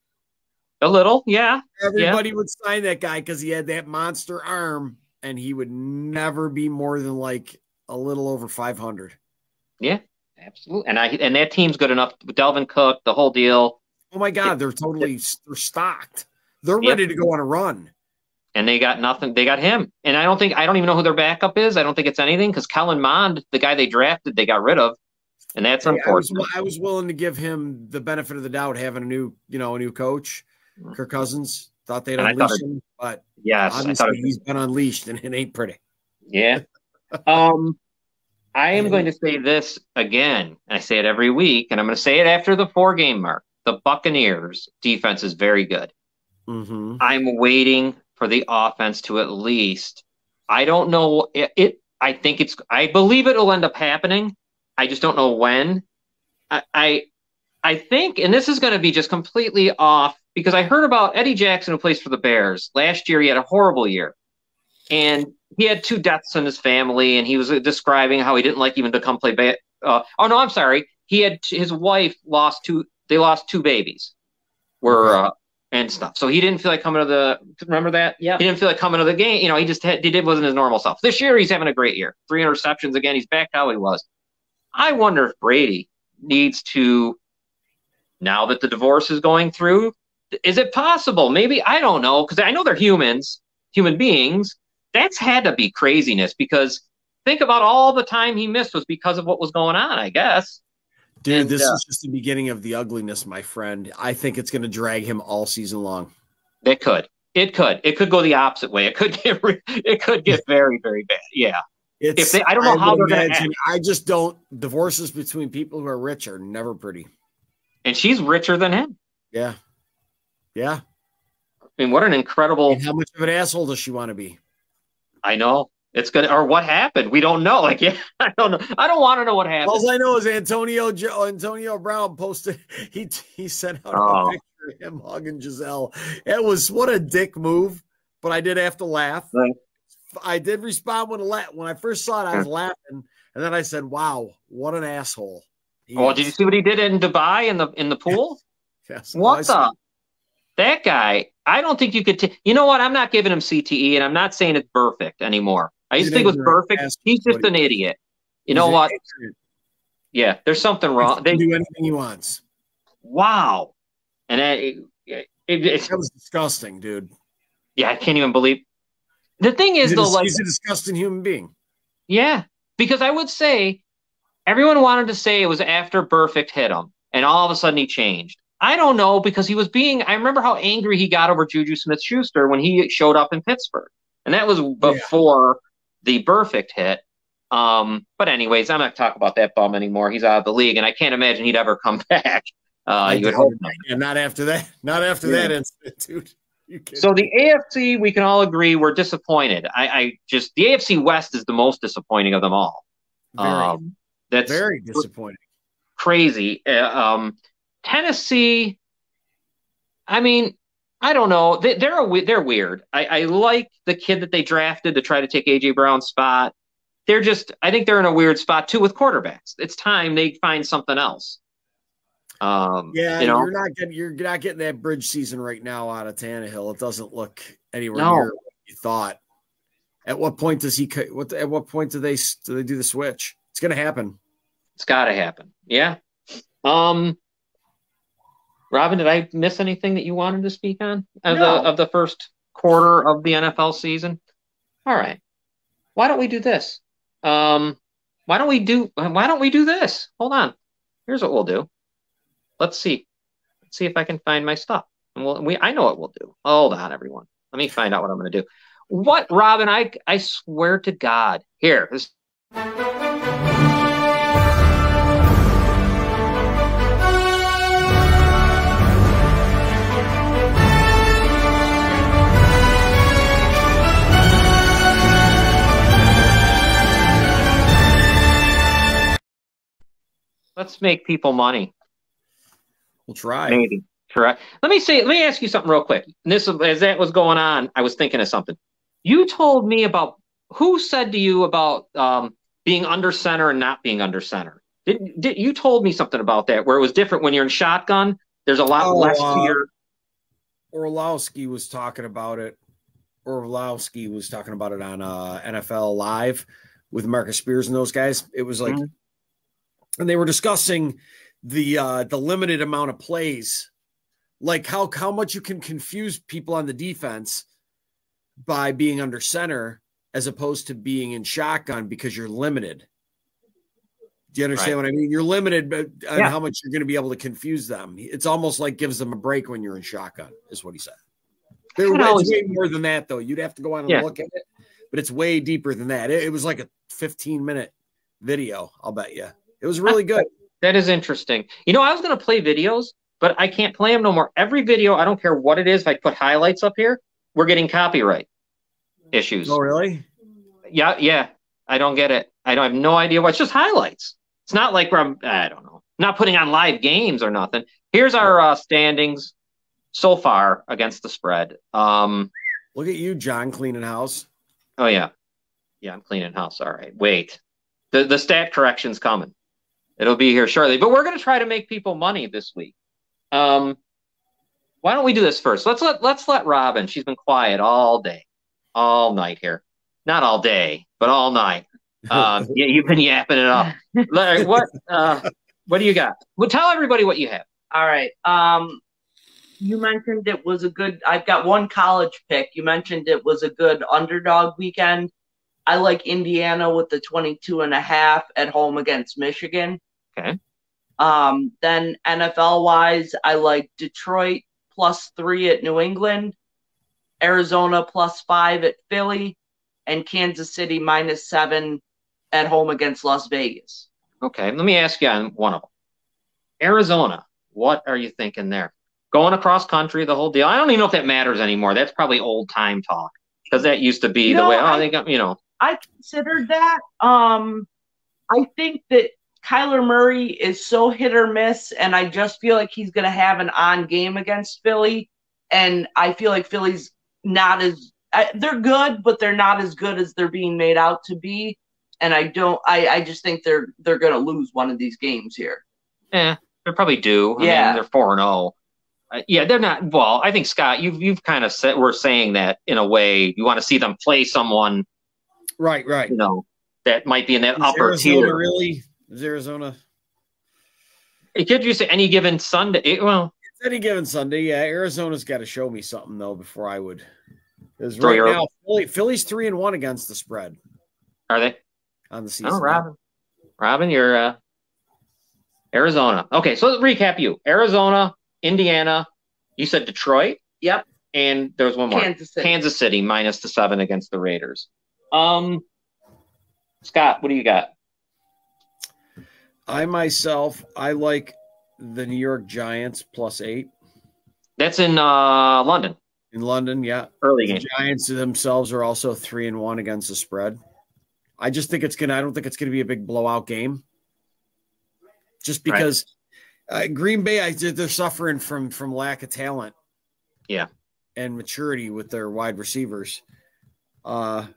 A little, yeah. Everybody would sign that guy because he had that monster arm, and he would never be more than like a little over 500. Yeah, absolutely. And that team's good enough. Dalvin Cook, the whole deal. Oh my God, they're stocked. They're ready to go on a run. And they got nothing. They got him. And I don't even know who their backup is. I don't think it's anything because Kellen Mond, the guy they drafted, they got rid of. And that's unfortunate. I was willing to give him the benefit of the doubt having a new coach. Kirk Cousins thought they'd unleash him, but obviously he's been unleashed and it ain't pretty. Yeah. I am going to say this again. I say it every week, and I'm going to say it after the 4-game mark. The Buccaneers defense is very good. Mm-hmm. I'm waiting for the offense to at least. I don't know it. I believe it will end up happening. I just don't know when. I think, and this is going to be just completely off, because I heard about Eddie Jackson, who plays for the Bears. Last year, he had a horrible year. And he had 2 deaths in his family, and he was describing how he didn't like even to come play. I'm sorry. He had his wife lost 2 babies and stuff. So he didn't feel like coming to the, remember that? Yeah. He didn't feel like coming to the game. You know, he wasn't his normal self. This year, he's having a great year. 3 interceptions again. He's back how he was. I wonder if Brady needs to, now that the divorce is going through, is it possible? Maybe, I don't know, because I know they're human beings. That's had to be craziness, because think about all the time he missed was because of what was going on, I guess. Dude, this is just the beginning of the ugliness, my friend. I think it's going to drag him all season long. It could. It could go the opposite way. It could get very, very bad. Yeah. I don't know how they're going to act. I just don't. Divorces between people who are rich are never pretty. And she's richer than him. Yeah. Yeah. I mean, what an incredible. And how much of an asshole does she want to be? I know. It's gonna, or what happened? We don't know. Like, yeah, I don't know. I don't want to know what happened. All I know is Antonio Brown posted. He sent out a picture of him hugging Giselle. It was, what a dick move. But I did have to laugh. Right. I did respond when I first saw it. I was laughing, and then I said, "Wow, what an asshole!" Did you see what he did in Dubai in the pool? Yes. What the? That guy. I don't think you could. You know what? I'm not giving him CTE, and I'm not saying it's perfect anymore. I used to think it was perfect. He's just an idiot. You know what? Yeah, there's something wrong. They do anything he wants. Wow. And that was disgusting, dude. Yeah, I can't even believe. The thing is, though, he's a disgusting human being. Yeah, because I would say everyone wanted to say it was after Burfict hit him, and all of a sudden he changed. I don't know, because he was I remember how angry he got over Juju Smith-Schuster when he showed up in Pittsburgh. And that was before the Burfict hit. But anyways, I'm not talking about that bum anymore. He's out of the league, and I can't imagine he'd ever come back. You would hope not. And not after that. Not after that incident, dude. So the AFC, we can all agree we're disappointed. The AFC West is the most disappointing of them all. That's very disappointing. Crazy. Tennessee, I mean, I don't know. They're weird. I like the kid that they drafted to try to take A.J. Brown's spot. I think they're in a weird spot too with quarterbacks. It's time they find something else. You're not getting that bridge season right now out of Tannehill. It doesn't look anywhere near what you thought. At what point does he? At what point do they do the switch? It's going to happen. It's got to happen. Yeah. Robin, did I miss anything that you wanted to speak on of the first quarter of the NFL season? All right. Why don't we do this? Why don't we do this? Hold on. Here's what we'll do. Let's see. Let's see if I can find my stuff. And I know what we'll do. Hold on, everyone. Let me find out what I'm going to do. What, Robin? I swear to God. Here. Let's make people money. We'll try. Maybe. Try. Let me ask you something real quick. And this, as that was going on, I was thinking of something. You told me about, who said to you about being under center and not being under center? You told me something about that, where it was different when you're in shotgun. There's a lot less to your. Orlowski was talking about it. Orlowski was talking about it on NFL Live with Marcus Spears and those guys. It was like, and they were discussing the limited amount of plays, like how much you can confuse people on the defense by being under center as opposed to being in shotgun, because you're limited. Do you understand what I mean? You're limited on how much you're going to be able to confuse them. It's almost like gives them a break when you're in shotgun, is what he said. It's way more than that, though. You'd have to go on and look at it, but it's way deeper than that. It was like a 15-minute video, I'll bet you. It was really good. That is interesting. You know, I was going to play videos, but I can't play them no more. Every video, I don't care what it is, if I put highlights up here, we're getting copyright issues. Oh, really? Yeah. I don't get it. I have no idea why. It's just highlights. It's not like I don't know. not putting on live games or nothing. Here's our standings so far against the spread. Look at you, John, cleaning house. Oh, yeah. Yeah, I'm cleaning house. All right. Wait. The stat correction's coming. It'll be here shortly. But we're going to try to make people money this week. Why don't we do this first? Let's let Robin. She's been quiet all day, all night here. Not all day, but all night. Yeah, you've been yapping it up. What do you got? Well, tell everybody what you have. All right. You mentioned it was a good. I've got one college pick. You mentioned it was a good underdog weekend. I like Indiana with the 22.5 at home against Michigan. Okay. Then NFL-wise, I like Detroit +3 at New England, Arizona +5 at Philly, and Kansas City -7 at home against Las Vegas. Okay, let me ask you on one of them. Arizona, what are you thinking there? Going across country, the whole deal? I don't even know if that matters anymore. That's probably old-time talk because that used to be the way, they got, I considered that. I think that Kyler Murray is so hit or miss, and I just feel like he's going to have an on game against Philly. And I feel like Philly's not as they're good, but they're not as good as they're being made out to be. And I just think they're going to lose one of these games here. Yeah, they probably do. I mean, they're 4-0. Yeah, they're not. Well, I think Scott, you've kind of said we're saying that in a way. You want to see them play someone. Right. That might be in that upper Arizona tier. Really? Is Arizona? It could just any given Sunday. It's any given Sunday. Yeah, Arizona's got to show me something though before I would. Because right now, Philly's 3-1 against the spread. Are they on the season? Oh, Robin, you're Arizona. Okay, so let's recap you. Arizona, Indiana. You said Detroit. Yep. And there's one more. Kansas City -7 against the Raiders. Scott, what do you got? I like the New York Giants +8. That's in London. In London, yeah. Early game. The Giants themselves are also 3-1 against the spread. I just think I don't think it's gonna be a big blowout game. Just because Green Bay, they're suffering from lack of talent. Yeah. And maturity with their wide receivers. I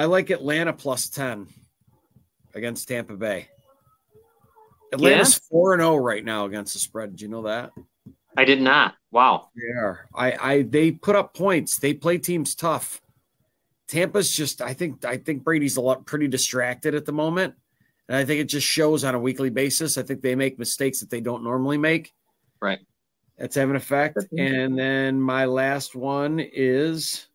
like Atlanta +10 against Tampa Bay. Atlanta's 4-0 right now against the spread. Did you know that? I did not. Wow. Yeah. They put up points. They play teams tough. Tampa's just I think Brady's pretty distracted at the moment. And I think it just shows on a weekly basis. I think they make mistakes that they don't normally make. Right. That's having an effect. And then my last one is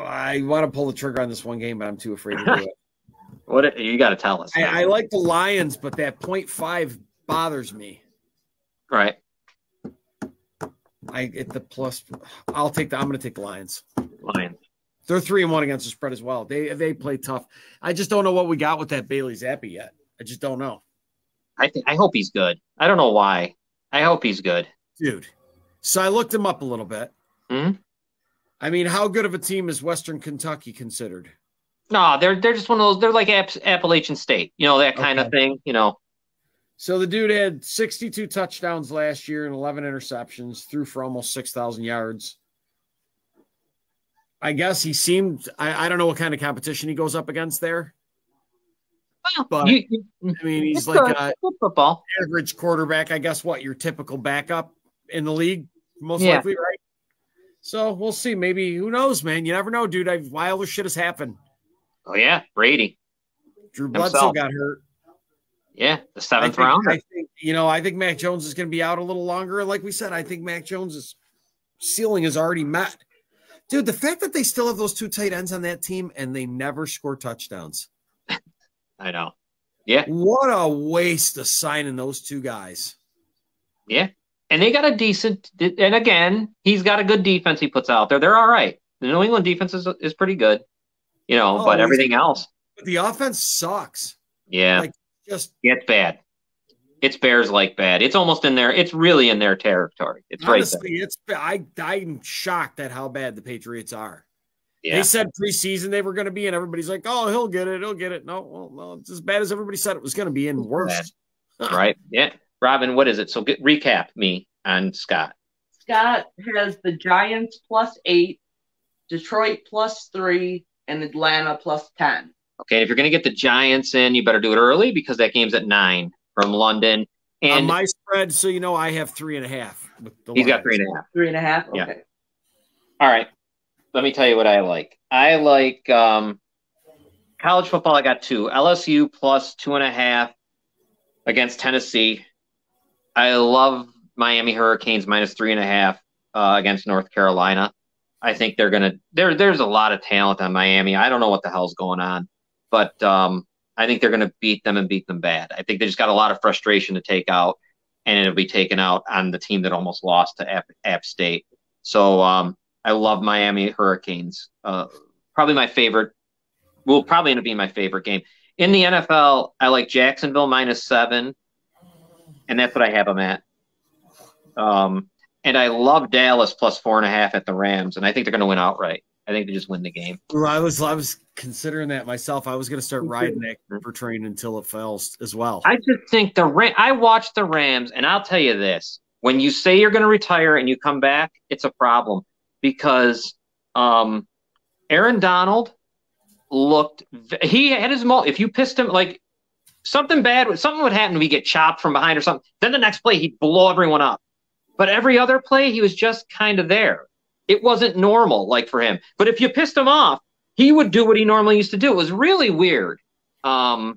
I want to pull the trigger on this one game, but I'm too afraid to do it. What you got to tell us? I like the Lions, but that 0.5 bothers me. Right. I'm going to take the Lions. Lions. They're 3-1 against the spread as well. They play tough. I just don't know what we got with that Bailey Zappi yet. I just don't know. I hope he's good. I don't know why. I hope he's good. Dude. So I looked him up a little bit. Mm-hmm. I mean, how good of a team is Western Kentucky considered? No, they're just one of those. They're like Appalachian State, that kind of thing, So the dude had 62 touchdowns last year and 11 interceptions, threw for almost 6,000 yards. I guess he seemed – I don't know what kind of competition he goes up against there. Well, but, he's like a football average quarterback. I guess your typical backup in the league, most likely, right? So we'll see. Maybe, who knows, man? You never know, dude. Wilder shit has happened. Oh, yeah. Brady. Drew Bledsoe got hurt. Yeah, the 7th round. I think Mac Jones is going to be out a little longer. And like we said, I think Mac Jones' ceiling is already met. Dude, the fact that they still have those two tight ends on that team and they never score touchdowns. I know. Yeah. What a waste of signing those two guys. Yeah. And they got a decent – and again, he's got a good defense he puts out there. They're all right. The New England defense is pretty good, but everything else. The offense sucks. Yeah. Just it's bad. It's Bears-like bad. It's almost in there. It's really in their territory. It's honestly, right there. I'm shocked at how bad the Patriots are. Yeah. They said preseason they were going to be, and everybody's like, "Oh, he'll get it. He'll get it." No, it's as bad as everybody said it was going to be, and worse. Right? Yeah. Robin, what is it? So recap me on Scott. Scott has the Giants +8, Detroit +3, and Atlanta +10. Okay, if you're going to get the Giants in, you better do it early because that game's at 9 from London. And on my spread, so I have 3.5. He's got 3.5. 3.5. Okay. Yeah. All right. Let me tell you what I like. I like college football. I got 2. LSU +2.5 against Tennessee. I love Miami Hurricanes -3.5 against North Carolina. I think they're gonna. There's a lot of talent on Miami. I don't know what the hell's going on, but I think they're gonna beat them and beat them bad. I think they just got a lot of frustration to take out, and it'll be taken out on the team that almost lost to App State. So I love Miami Hurricanes. Probably my favorite. Will probably end up being my favorite game in the NFL. I like Jacksonville -7, and that's what I have them at. And I love Dallas +4.5 at the Rams, and I think they're going to win outright. I think they just win the game. Well, I was considering that myself. I was going to start riding that for train until it fails as well. I just think I watched the Rams, and I'll tell you this: when you say you're going to retire and you come back, it's a problem because Aaron Donald he had his if you pissed him like something would happen. We get chopped from behind or something. Then the next play he'd blow everyone up. But every other play, he was just kind of there. It wasn't normal, like for him. But if you pissed him off, he would do what he normally used to do. It was really weird. I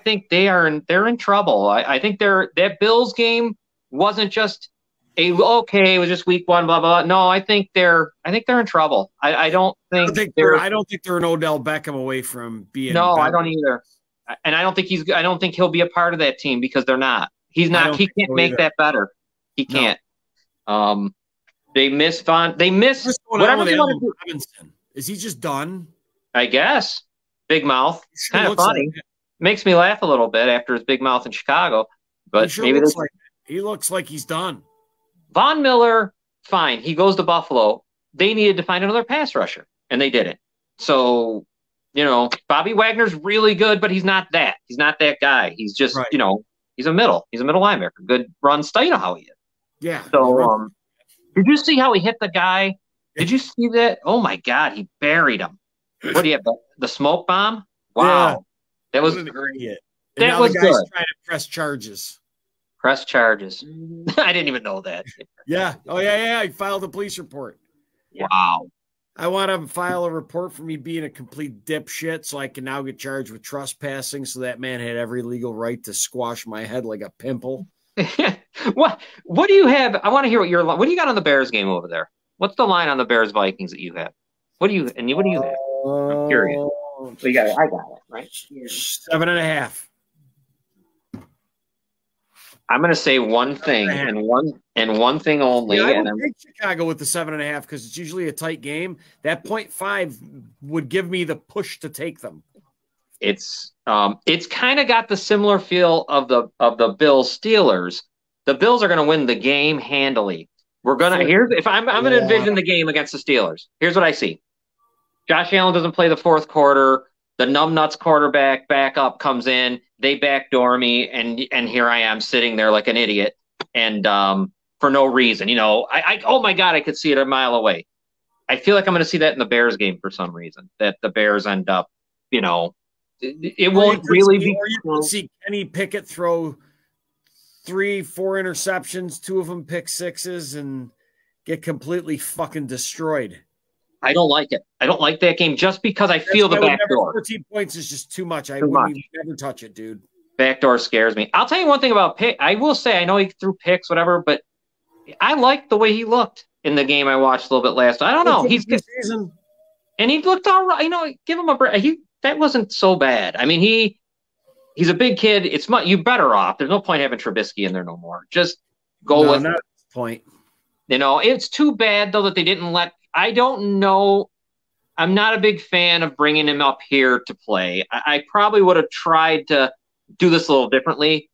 think they're in trouble. I think that Bills game wasn't just it was just week 1, blah blah. No, I think they're in trouble. I don't think they're an Odell Beckham away from being. No, better. I don't either. And I don't think he'll be a part of that team because they're not. He's not. He can't make that better. He can't. No. They miss Von. They miss whatever they want to do. Robinson. Is he just done? I guess. Big mouth. Kind of funny. Makes me laugh a little bit after his big mouth in Chicago. But he looks like he's done. Von Miller, fine. He goes to Buffalo. They needed to find another pass rusher, and they didn't. So, Bobby Wagner's really good, but he's not that. He's not that guy. He's just, he's a middle linebacker. Good run. You know how he is. Yeah. So, did you see how he hit the guy? Did you see that? Oh my God, he buried him. What do you have? The smoke bomb? Wow, yeah. That was great. That was good. Trying to press charges. Press charges. I didn't even know that. Yeah. Oh yeah. He filed a police report. Wow. I want to file a report for me being a complete dipshit, so I can now get charged with trespassing. So that man had every legal right to squash my head like a pimple. What do you have? I want to hear what do you got on the Bears game over there? What's the line on the Bears Vikings that you have? What do you have? I'm curious. You got it. I got it, right? 7.5. I'm going to say one thing and one thing only. Yeah, I would take Chicago with the 7.5 because it's usually a tight game. That 0.5 would give me the push to take them. It's kind of got the similar feel of the Bills Steelers. The Bills are going to win the game handily. I'm going to envision the game against the Steelers. Here's what I see. Josh Allen doesn't play the fourth quarter. The numbnuts quarterback backup comes in. They backdoor me, and here I am sitting there like an idiot, and for no reason. Oh my God, I could see it a mile away. I feel like I'm going to see that in the Bears game for some reason. That the Bears end up, it won't really be. Or you can see Kenny Pickett throw 3-4 interceptions, 2 of them pick sixes, and get completely fucking destroyed. I don't like it. I don't like that game just because I feel the back door. 14 points is just too much. I wouldn't even never touch it, dude. Backdoor scares me. I'll tell you one thing about Pick. I will say, I know he threw picks, whatever, but I liked the way he looked in the game I watched a little bit last. I don't know. And he looked all right. Give him a break. That wasn't so bad. I mean, he's a big kid. It's you better off. There's no point having Trubisky in there no more. Just go with not at this point. It's too bad though that they didn't let. I don't know. I'm not a big fan of bringing him up here to play. I probably would have tried to do this a little differently.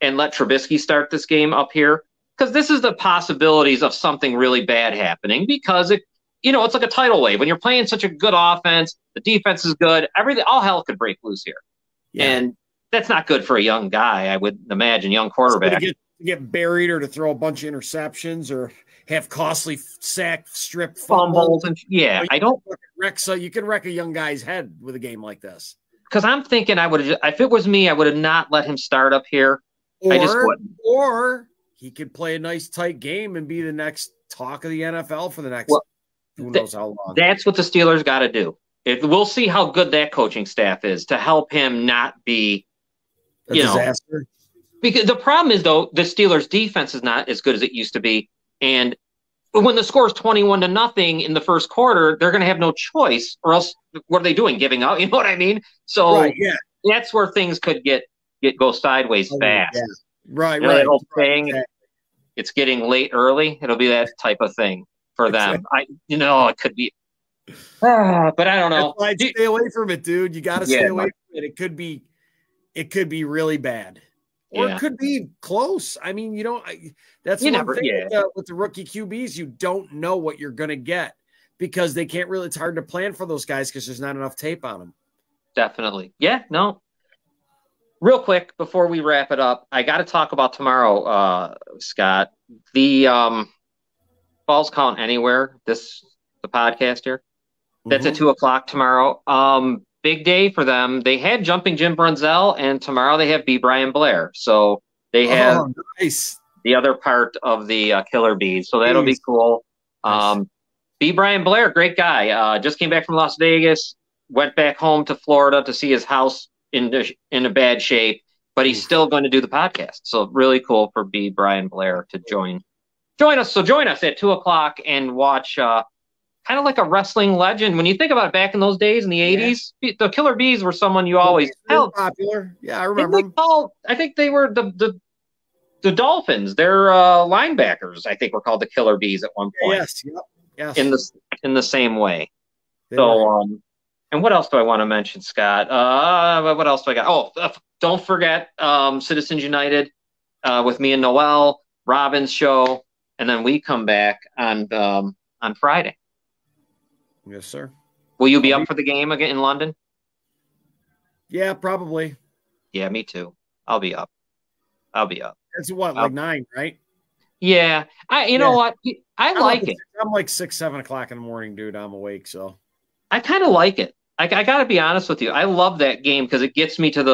and let Trubisky start this game up here, because this is the possibilities of something really bad happening, because it's like a tidal wave. When you're playing such a good offense, the defense is good, everything, all hell could break loose here. Yeah. And that's not good for a young guy, I would imagine, young quarterback. To get buried, or to throw a bunch of interceptions, or have costly sack strip fumbles. And I don't wreck. So you can wreck a young guy's head with a game like this. Because I'm thinking if it was me, I would have not let him start up here. I just wouldn't. Or he could play a nice tight game and be the next talk of the NFL for the next who knows how long. That's what the Steelers got to do. We'll see how good that coaching staff is to help him not be a disaster. Because the problem is, though, the Steelers' defense is not as good as it used to be. And when the score is 21-0 in the first quarter, they're going to have no choice, or else what are they doing? Giving up? You know what I mean? So that's where things could go sideways fast. Yeah. Right. That whole thing, it's getting late early. It'll be that type of thing for them. It could be. But I don't know. Stay away from it, dude. You got to stay away from it. It could be really bad. Or it could be close. I mean, that's one thing with the rookie QBs. You don't know what you're going to get, because they can't really. It's hard to plan for those guys because there's not enough tape on them. Definitely. Yeah, no. Real quick, before we wrap it up, I got to talk about tomorrow, Scott. The Balls Count Anywhere, the podcast here. That's at 2:00 tomorrow. Big day for them. They had Jumping Jim Brunzell, and tomorrow they have B. Brian Blair. So they have the other part of the Killer Bees. So that'll be cool. B. Brian Blair, great guy. Just came back from Las Vegas, went back home to Florida to see his house in a bad shape, but he's still going to do the podcast. So really cool for B. Brian Blair to join us. So join us at 2:00 and watch kind of like a wrestling legend. When you think about it, back in those days in the 80s, the Killer Bees were someone you always held popular. Yeah, I remember. I think they were the Dolphins. Their linebackers, I think, were called the Killer Bees at one point. Yes. In the same way. And what else do I want to mention, Scott? What else do I got? Oh, don't forget Citizens United with me and Noel, Robin's show, and then we come back on Friday. Yes, sir. Will you be up for the game again in London? Yeah, probably. Yeah, me too. I'll be up. It's like 9, right? Yeah. You know what? I like it. I'm like 6, 7 o'clock in the morning, dude. I'm awake, so. I kind of like it. I got to be honest with you. I love that game because it gets me to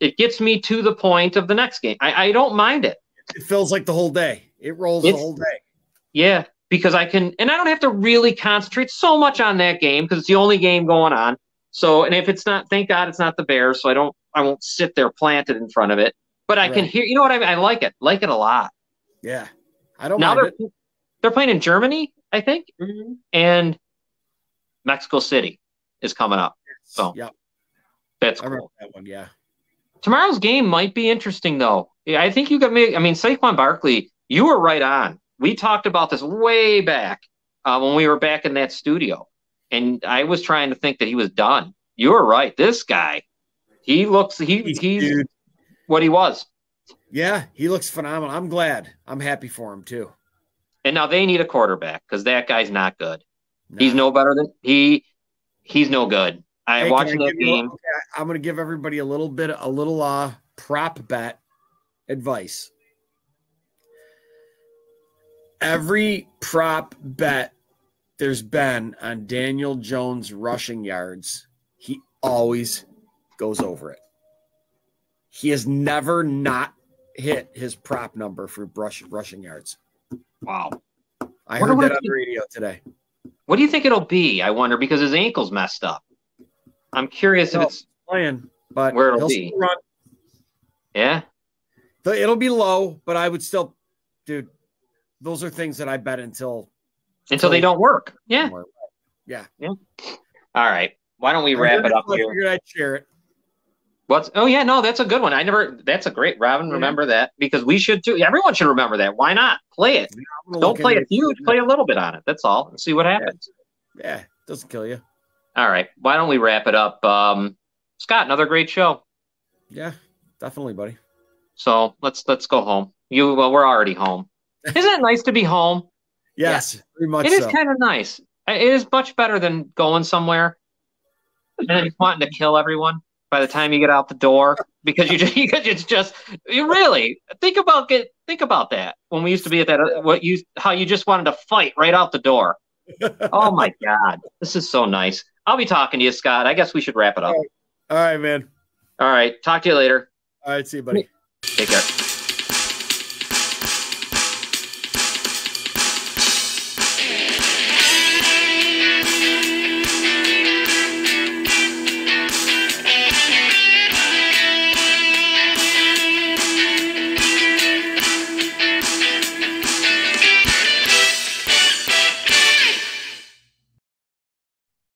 the point of the next game. I don't mind it. It feels like the whole day. It rolls the whole day. Yeah. Because I don't have to really concentrate so much on that game because it's the only game going on. So, and if it's not, thank God it's not the Bears, so I won't sit there planted in front of it. But I can hear, you know what I mean? I like it a lot. Yeah, I don't mind it. They're playing in Germany, I think, and Mexico City is coming up. So that's cool. I remember that one. Yeah. Tomorrow's game might be interesting though. Yeah, I think you got me. I mean, Saquon Barkley, you were right on. We talked about this way back when we were back in that studio, and I was trying to think that he was done. You were right. This guy, he's what he was. Yeah, he looks phenomenal. I'm glad. I'm happy for him too. And now they need a quarterback because that guy's not good. No. He's no better than he's no good. I'm watching that game. I'm going to give everybody a little prop bet advice. Every prop bet there's been on Daniel Jones rushing yards, he always goes over it. He has never not hit his prop number for rushing yards. Wow. I heard that on the radio today. What do you think it'll be? I wonder, because his ankle's messed up. I'm curious if it's playing, but where it'll be. Run. Yeah. It'll be low, but I would still, dude. Those are things that I bet until they don't work. Yeah. Yeah. All right. Why don't we wrap it up here? I figured I'd share it. That's a good one. That's a great, Robin. Remember that, because we should too. Everyone should remember that. Why not play it? Don't play it huge. Play a little bit on it. That's all. And see what happens. Yeah. Doesn't kill you. All right. Why don't we wrap it up? Scott, another great show. Yeah, definitely, buddy. So let's go home. Well, we're already home. Isn't it nice to be home? Yes, very much. It is kind of nice. It is much better than going somewhere and then wanting to kill everyone by the time you get out the door, because you really think about that when we used to be at that, how you just wanted to fight right out the door. Oh my God, this is so nice. I'll be talking to you, Scott. I guess we should wrap it up. All right, man. All right, talk to you later. All right, see you, buddy. Take care.